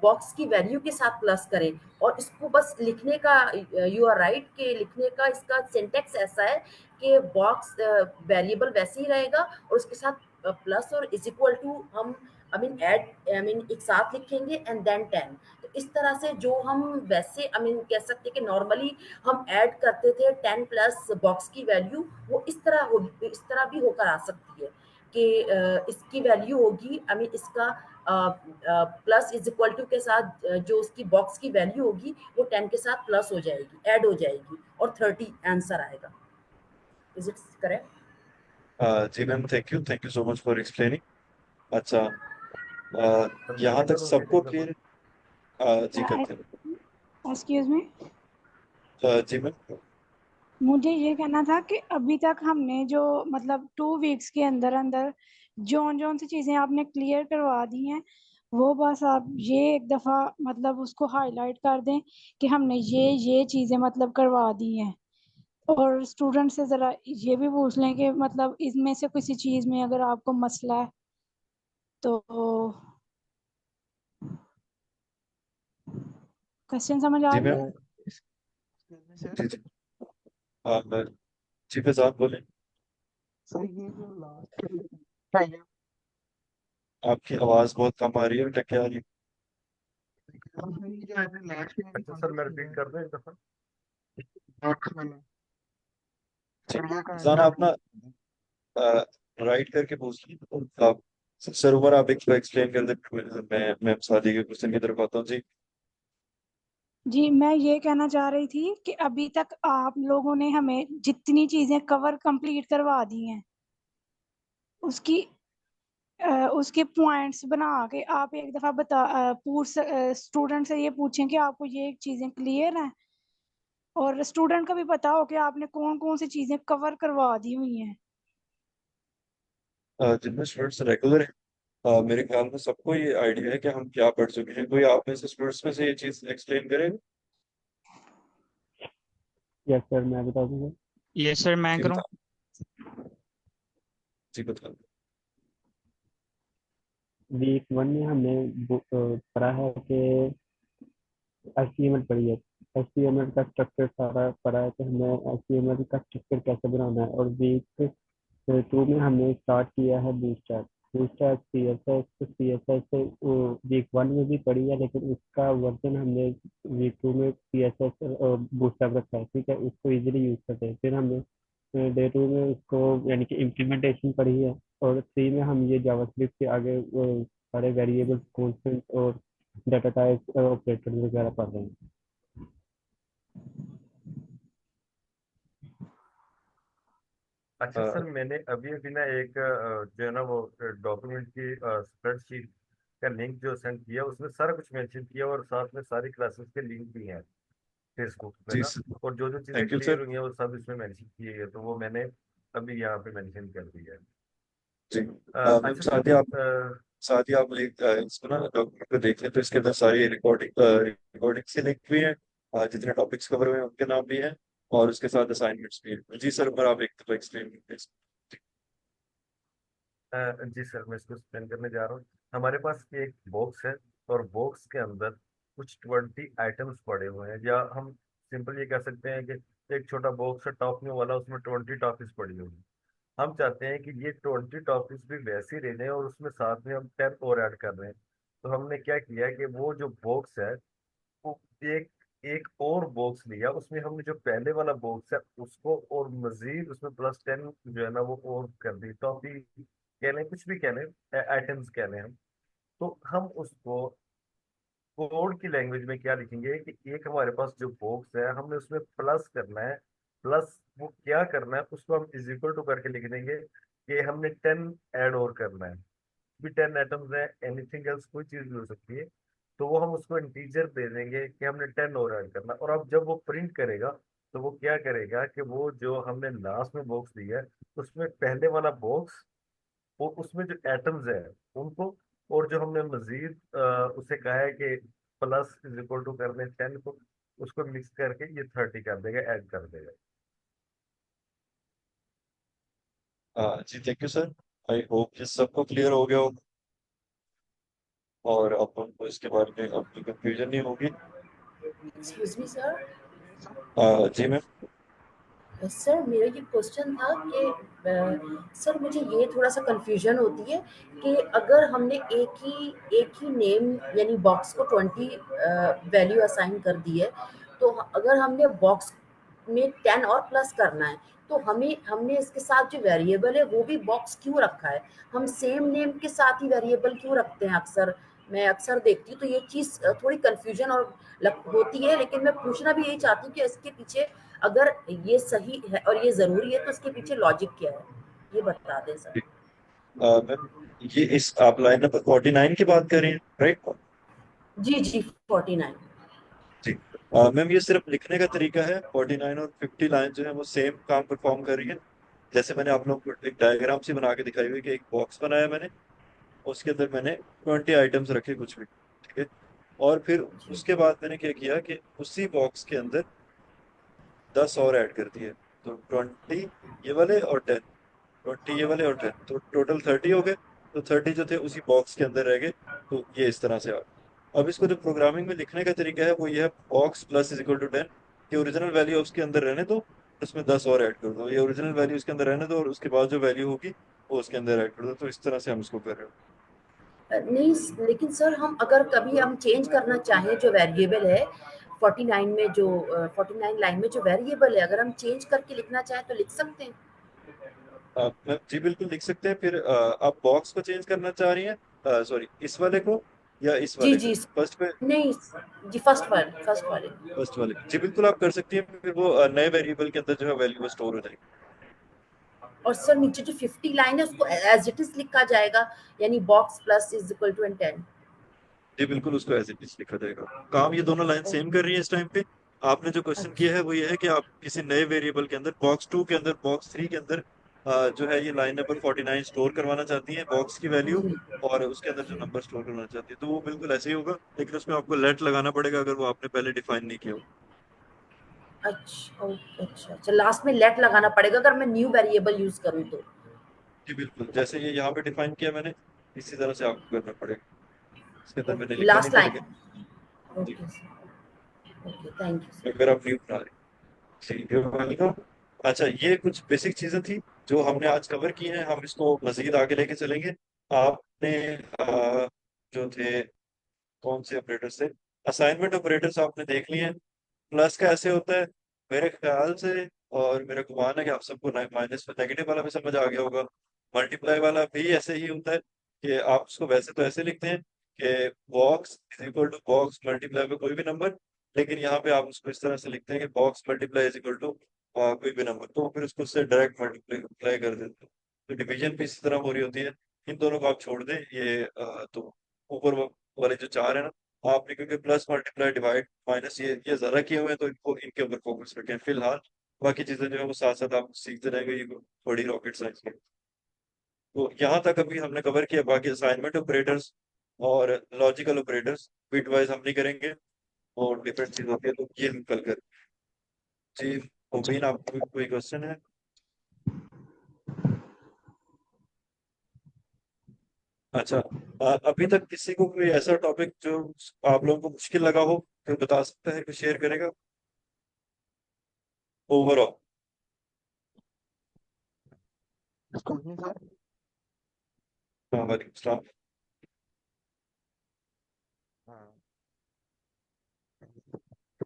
बॉक्स की वैल्यू के साथ प्लस करें और इसको बस लिखने का, यू आर राइट, कि लिखने का इसका सिंटेक्स ऐसा है कि बॉक्स वेरिएबल वैसे ही रहेगा और उसके साथ प्लस और इज इक्वल टू हम ऐड एक साथ लिखेंगे एंड देन 10। तो इस तरह से जो हम वैसे कह सकते हैं कि नॉर्मली हम ऐड करते थे 10 प्लस बॉक्स की वैल्यू, वो इस तरह भी होकर आ सकती है कि इसकी वैल्यू होगी इसका प्लस इज इक्वल टू के साथ जो उसकी बॉक्स की वैल्यू होगी वो 10 के साथ प्लस हो जाएगी, ऐड हो जाएगी और 30 आंसर आएगा। Is it correct? जी ma'am, thank you so much for explaining. अच्छा, सर मैं यहाँ भी तक करूँ सबको एक दफा? क्लियर? जी करते हैं। एक्सक्यूज मी, जी मैम। मुझे ये कहना था कि अभी तक हमने जो मतलब 2 वीक्स के अंदर अंदर जौन जौन सी चीजें आपने क्लियर करवा दी हैं, वो बस आप ये एक दफा मतलब उसको हाईलाइट कर दें कि हमने ये चीजें मतलब करवा दी हैं। और स्टूडेंट से जरा ये भी पूछ लें कि मतलब इसमें से किसी चीज में अगर आपको मसला है तो क्वेश्चन समझ आ जी रही मैम। है? सर जी जी। हाँ जी फैजान बोले। सर ये जो लास्ट है ये आपकी आवाज बहुत कम आ रही है, बेटा क्या आ रही है? सर, ये जो आपने लास्ट में भी अच्छा सर मैं कॉन्सेप्ट रिपीट दिया कर दूं एक दफा? बॉक्स वाला, जी सर ये फैजान, आप ना राइट करके पूछ लीजिए। आप सर ऊपर आप एक एक्सप्लेन कर दे, फिर मैं सादी के क्वेश्चन की तरफ आता हूँ। जी। जी, मैं ये कहना चाह रही थी कि अभी तक आप लोगों ने हमें जितनी चीजें कवर कंप्लीट करवा दी हैं उसकी उसके पॉइंट्स बना के आप एक दफा पूछ स्टूडेंट से ये पूछें कि आपको ये चीजें क्लियर हैं और स्टूडेंट का भी पता हो कि आपने कौन कौन सी चीजें कवर करवा दी हुई हैं। जितने स्टूडेंट्स रेगुलर हैं, मेरे ख्याल में सबको ये आइडिया है कि हम क्या पढ़ चुके हैं। कोई आप में से स्टूडेंट्स में से ये चीज एक्सप्लेन करेगा? यस सर मैं बता दूंगा। ये सर मैं जी करूँ? बता। जी बता। वीक 1 में हमने पढ़ा है कि HTML पढ़ी है, HTML का स्ट्रक्चर सारा पढ़ा है कि हमें HTML का स्ट्रक्चर कैसे बनाना है। और वीक 2 में हमने स्टार्ट किया है बूटस्ट्रैप। बूटस्ट्रैप CSS वीक 1 में भी पढ़ी है, लेकिन उसका वर्जन हमने वीक 2 में CSS बूटस्ट्रैप रखा है, ठीक है, उसको इजीली यूज करते हैं। फिर हमने डे 2 में उसको यानी कि इम्प्लीमेंटेशन पढ़ी है, और 3 में हम ये जावास्क्रिप्ट के आगे वो सारे वेरिएबल्स, कॉन्स्टेंट और डाटा टाइप ऑपरेटर वगैरह पढ़ रहे हैं। अच्छा सर, मैंने अभी अभी ना एक जो है ना वो डॉक्यूमेंट की स्प्रेडशीट का लिंक जो सेंड किया, उसमें सारा कुछ मेंशन किया और साथ में सारी क्लासेस के लिंक भी हैं फेसबुक पे जी ना। सर। और जो जो चीज़ें थैंक यू क्लियर सर। हुई हैं वो सब इसमें मेंशन की है, तो वो मैंने अभी यहाँ पे मेंशन कर दिया है। जी मैम, अच्छा सर, साथ ही आप इसको ना डॉक्यूमेंट को देख लें तो इसके अंदर सारी रिकॉर्डिंग से लिंक भी है, जितने टॉपिक्स कवर हुए हैं उनके नाम भी हैं, और उसके साथ असाइनमेंट्स भी हैं। जी सर, पर आप एक दफा एक्सप्लेन कीजिए। जी सर, मैं इसको एक्सप्लेन करने जा रहा हूँ। हमारे पास एक बॉक्स है और बॉक्स के अंदर कुछ 20 आइटम्स पड़े हुए हैं, या हम सिंपल ये कह सकते हैं कि एक छोटा बॉक्स है टॉप में वाला, उसमें 20 टॉपिक्स पड़ी हुई हैं। हम चाहते हैं कि ये 20 टॉपिक्स भी वैसे ही रहने और उसमें साथ में हम 10 और ऐड कर रहे हैं। तो हमने क्या किया है कि वो जो बॉक्स है वो एक एक और बॉक्स लिया, उसमें हमने जो पहले वाला बॉक्स है उसको और मजीद उसमें +10 जो है ना वो और कर दी, टॉपिक कह लें, कुछ भी कह लें, आइटम्स कह लें हम। तो हम उसको कोड की लैंग्वेज में क्या लिखेंगे कि एक हमारे पास जो बॉक्स है हमने उसमें प्लस करना है। प्लस वो क्या करना है उसको हम इज इक्वल टू करके लिख देंगे कि हमने 10 ऐड और करना है। भी 10 एटम्स है, एनीथिंग एल्स कोई चीज भी हो सकती है। तो वो हम उसको इंटीजर दे देंगे कि हमने 10 और ऐड करना, और अब जब वो प्रिंट करेगा तो वो क्या करेगा कि वो जो हमने लास्ट में बॉक्स दिया है उसमें पहले वाला बॉक्स और उसमें जो एटम्स है उनको, और जो हमने मजीद उसे कहा है कि प्लस इज इक्वल टू कर दें 10 को, उसको मिक्स करके ये 30 कर देगा, ऐड कर देगा। जी thank you sir. I hope ये सबको क्लियर हो गया हो, और अब हमको इसके बारे में अब कोई कंफ्यूजन नहीं होगी। Excuse me sir. जी मैम। सर मेरा ये क्वेश्चन था कि सर मुझे ये थोड़ा सा कंफ्यूजन होती है कि अगर हमने एक ही नेम यानी बॉक्स को 20 वैल्यू असाइन कर दी है, तो अगर हमने बॉक्स में 10 और प्लस करना है, तो हमें हमने इसके साथ जो वेरिएबल है वो भी बॉक्स क्यों रखा है? हम सेम नेम के साथ ही वेरिएबल क्यों रखते हैं अक्सर? मैं अक्सर देखती हूँ तो ये चीज़ थोड़ी कंफ्यूजन और होती है, लेकिन मैं पूछना भी यही चाहती हूँ कि इसके पीछे अगर ये सही है और ये जरूरी है तो इसके पीछे लॉजिक क्या है, ये बता दें सर। मैम, ये इस आप लाइन नंबर 49 की बात कर रही हैं, राइट? जी जी 49। जी मैम, ये सिर्फ लिखने का तरीका है। 49 और 50 लाइन जो है वो सेम काम परफॉर्म कर रही है। जैसे मैंने आप लोगों को एक डायग्राम सी बना के दिखाई हुई कि एक बॉक्स बनाया मैंने, उसके अंदर मैंने 20 आइटम्स रखे कुछ भी, ठीक है। और फिर जी उसके बाद मैंने क्या किया कि उसी बॉक्स के अंदर 10 और ऐड कर दिए। तो 20 ये वाले और 10, 20 ये वाले और 10, तो टोटल 30 हो गए। तो 30 जो थे उसी बॉक्स के अंदर रह गए। तो ये इस तरह से आ गया। अब इसको जो प्रोग्रामिंग में लिखने का तरीका है वो ये है, box plus is equal to 10, कि ओरिजिनल वैल्यू उसके अंदर रहने दो, उसमें 10 और ऐड कर दो, ये ओरिजिनल वैल्यू उसके अंदर रहने दो और उसके बाद जो वैल्यू होगी वो उसके अंदर ऐड कर दो। तो इस तरह से हम इसको कर रहे हो। नहीं लेकिन सर हम अगर कभी हम चेंज करना चाहें जो वेरिएबल है 49 में जो 49 लाइन में जो वेरिएबल है अगर हम चेंज करके लिखना चाहें तो लिख सकते हैं। जी बिल्कुल लिख सकते हैं। फिर आप बॉक्स को चेंज करना चाह रही हैं, सॉरी इस वाले को या इस जी वाले को, जी फर्स्ट पे? नहीं जी फर्स्ट वाले। फर्स्ट वाले जी बिल्कुल आप कर सकती हैं। फिर वो नए वेरिएबल के अंदर जो है वैल्यू स्टोर हो जाएगी। और सर नीचे जो 50 लाइन है उसको एज इट इज लिखा जाएगा, यानी box plus is equal to and 10। जी बिल्कुल उसको एज इट इज लिखा जाएगा। काम ये दोनों लाइन सेम कर रही है इस टाइम पे। आपने जो क्वेश्चन किया अच्छा है वो ये है कि आप किसी नए वेरिएबल के अंदर, बॉक्स 2 के अंदर, बॉक्स 3 के अंदर जो है ये लाइन नंबर 49 स्टोर करवाना चाहती है, बॉक्स की वैल्यू, जी और उसके अंदर जो जी। नंबर स्टोर करवाना चाहती है। तो वो बिल्कुल ऐसे ही होगा, लेकिन उसमें आपको लेट लगाना पड़ेगा अगर वो आपने पहले डिफाइन नहीं किया हो। अच्छा अच्छा अच्छा, लास्ट में लेट लगाना पड़ेगा अगर मैं न्यू वेरिएबल यूज करूँ तो। जी बिल्कुल, जैसे ये यहाँ पे डिफाइन किया मैंने, इसी तरह से आपको करना पड़ेगा। इसके अंदर मैंने ओके लिखा नहीं लास्ट था लाइन। लेकिन। जी, okay sir. Okay thank you sir. अगर आप न्यू बना रहे हैं। जी वेलकम। अच्छा, ये कुछ बेसिक चीजें थी जो हमने आज कवर की हैं, हम इसको मजीद आगे लेके चलेंगे। आपने जो थे, कौन से ऑपरेटर्स थे, असाइनमेंट ऑपरेटर्स आपने देख लिए हैं। प्लस का ऐसे होता है मेरे ख्याल से, और मेरा गुमान है कि आप सबको माइनस नेगेटिव वाला भी समझ आ गया होगा। मल्टीप्लाई वाला भी ऐसे ही होता है कि आप उसको वैसे तो ऐसे लिखते हैं कि box is equal to box multiply में कोई भी नंबर, लेकिन यहाँ पे आप उसको इस तरह से लिखते हैं कि box multiply is equal to कोई भी नंबर, तो फिर उसको उससे डायरेक्ट मल्टीप्लाई कर देते हैं। तो डिवीजन भी इसी तरह हो रही होती है। इन दोनों को आप छोड़ दें, ये तो ऊपर वाले जो चार है ना, आपने क्योंकि प्लस मल्टीप्लाई डिवाइड माइनस ये ज्यादा किए हुए हैं तो इनको इनके ऊपर फोकस रखें फिलहाल। बाकी चीजें जो है वो साथ साथ आप सीखते रहेंगे, ये बड़ी रॉकेट साइंस है। तो यहाँ तक अभी हमने कवर किया, बाकी असाइनमेंट ऑपरेटर्स और लॉजिकल ऑपरेटर्स बिट वाइज हम नहीं करेंगे, और डिफरेंट चीज होती है तो ये हम कल कर। जी मुबीन, आपको कोई क्वेश्चन है? अच्छा, अभी तक किसी को कोई ऐसा टॉपिक जो आप लोगों को मुश्किल लगा हो तो बता सकता है, कोई शेयर करेगा ओवरऑल? Excuse me sir. हाँ वालेकुम सलाम। हाँ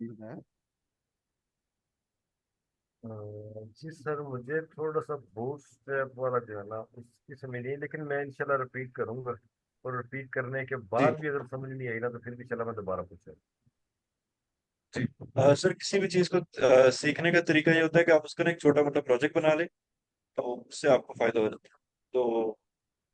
बताएं। जी सर, मुझे थोड़ा सा बूटस्ट्रैप वाला जो है ना उसकी समझ नहीं है, लेकिन मैं इंशाल्लाह रिपीट करूंगा, और रिपीट करने के जी बाद भी अगर समझ नहीं आई ना तो फिर भी चला मैं दोबारा पूछूं। जी। सर किसी भी चीज को सीखने का तरीका ये होता है कि आप उसका ना एक छोटा मोटा प्रोजेक्ट बना लें, तो उससे आपको फायदा हो जाता है। तो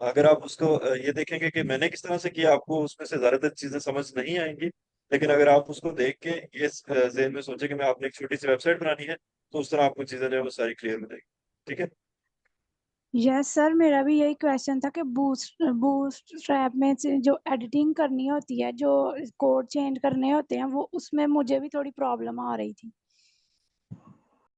अगर आप उसको ये देखेंगे कि मैंने किस तरह से किया, आपको उसमें से ज्यादातर चीजें समझ नहीं आएंगी, लेकिन अगर आप उसको देख के ये जहन में सोचे कि मैं आपने एक छोटी सी वेबसाइट बनानी है, तो उस तरह आपको चीजें जो है वो सारी क्लियर हो जाएगी। ठीक है। यस सर, मेरा भी यही क्वेश्चन था कि बूस्ट स्ट्रैप में से जो एडिटिंग करनी होती है, जो कोड चेंज करने होते हैं, वो उसमें मुझे भी थोड़ी प्रॉब्लम आ रही थी।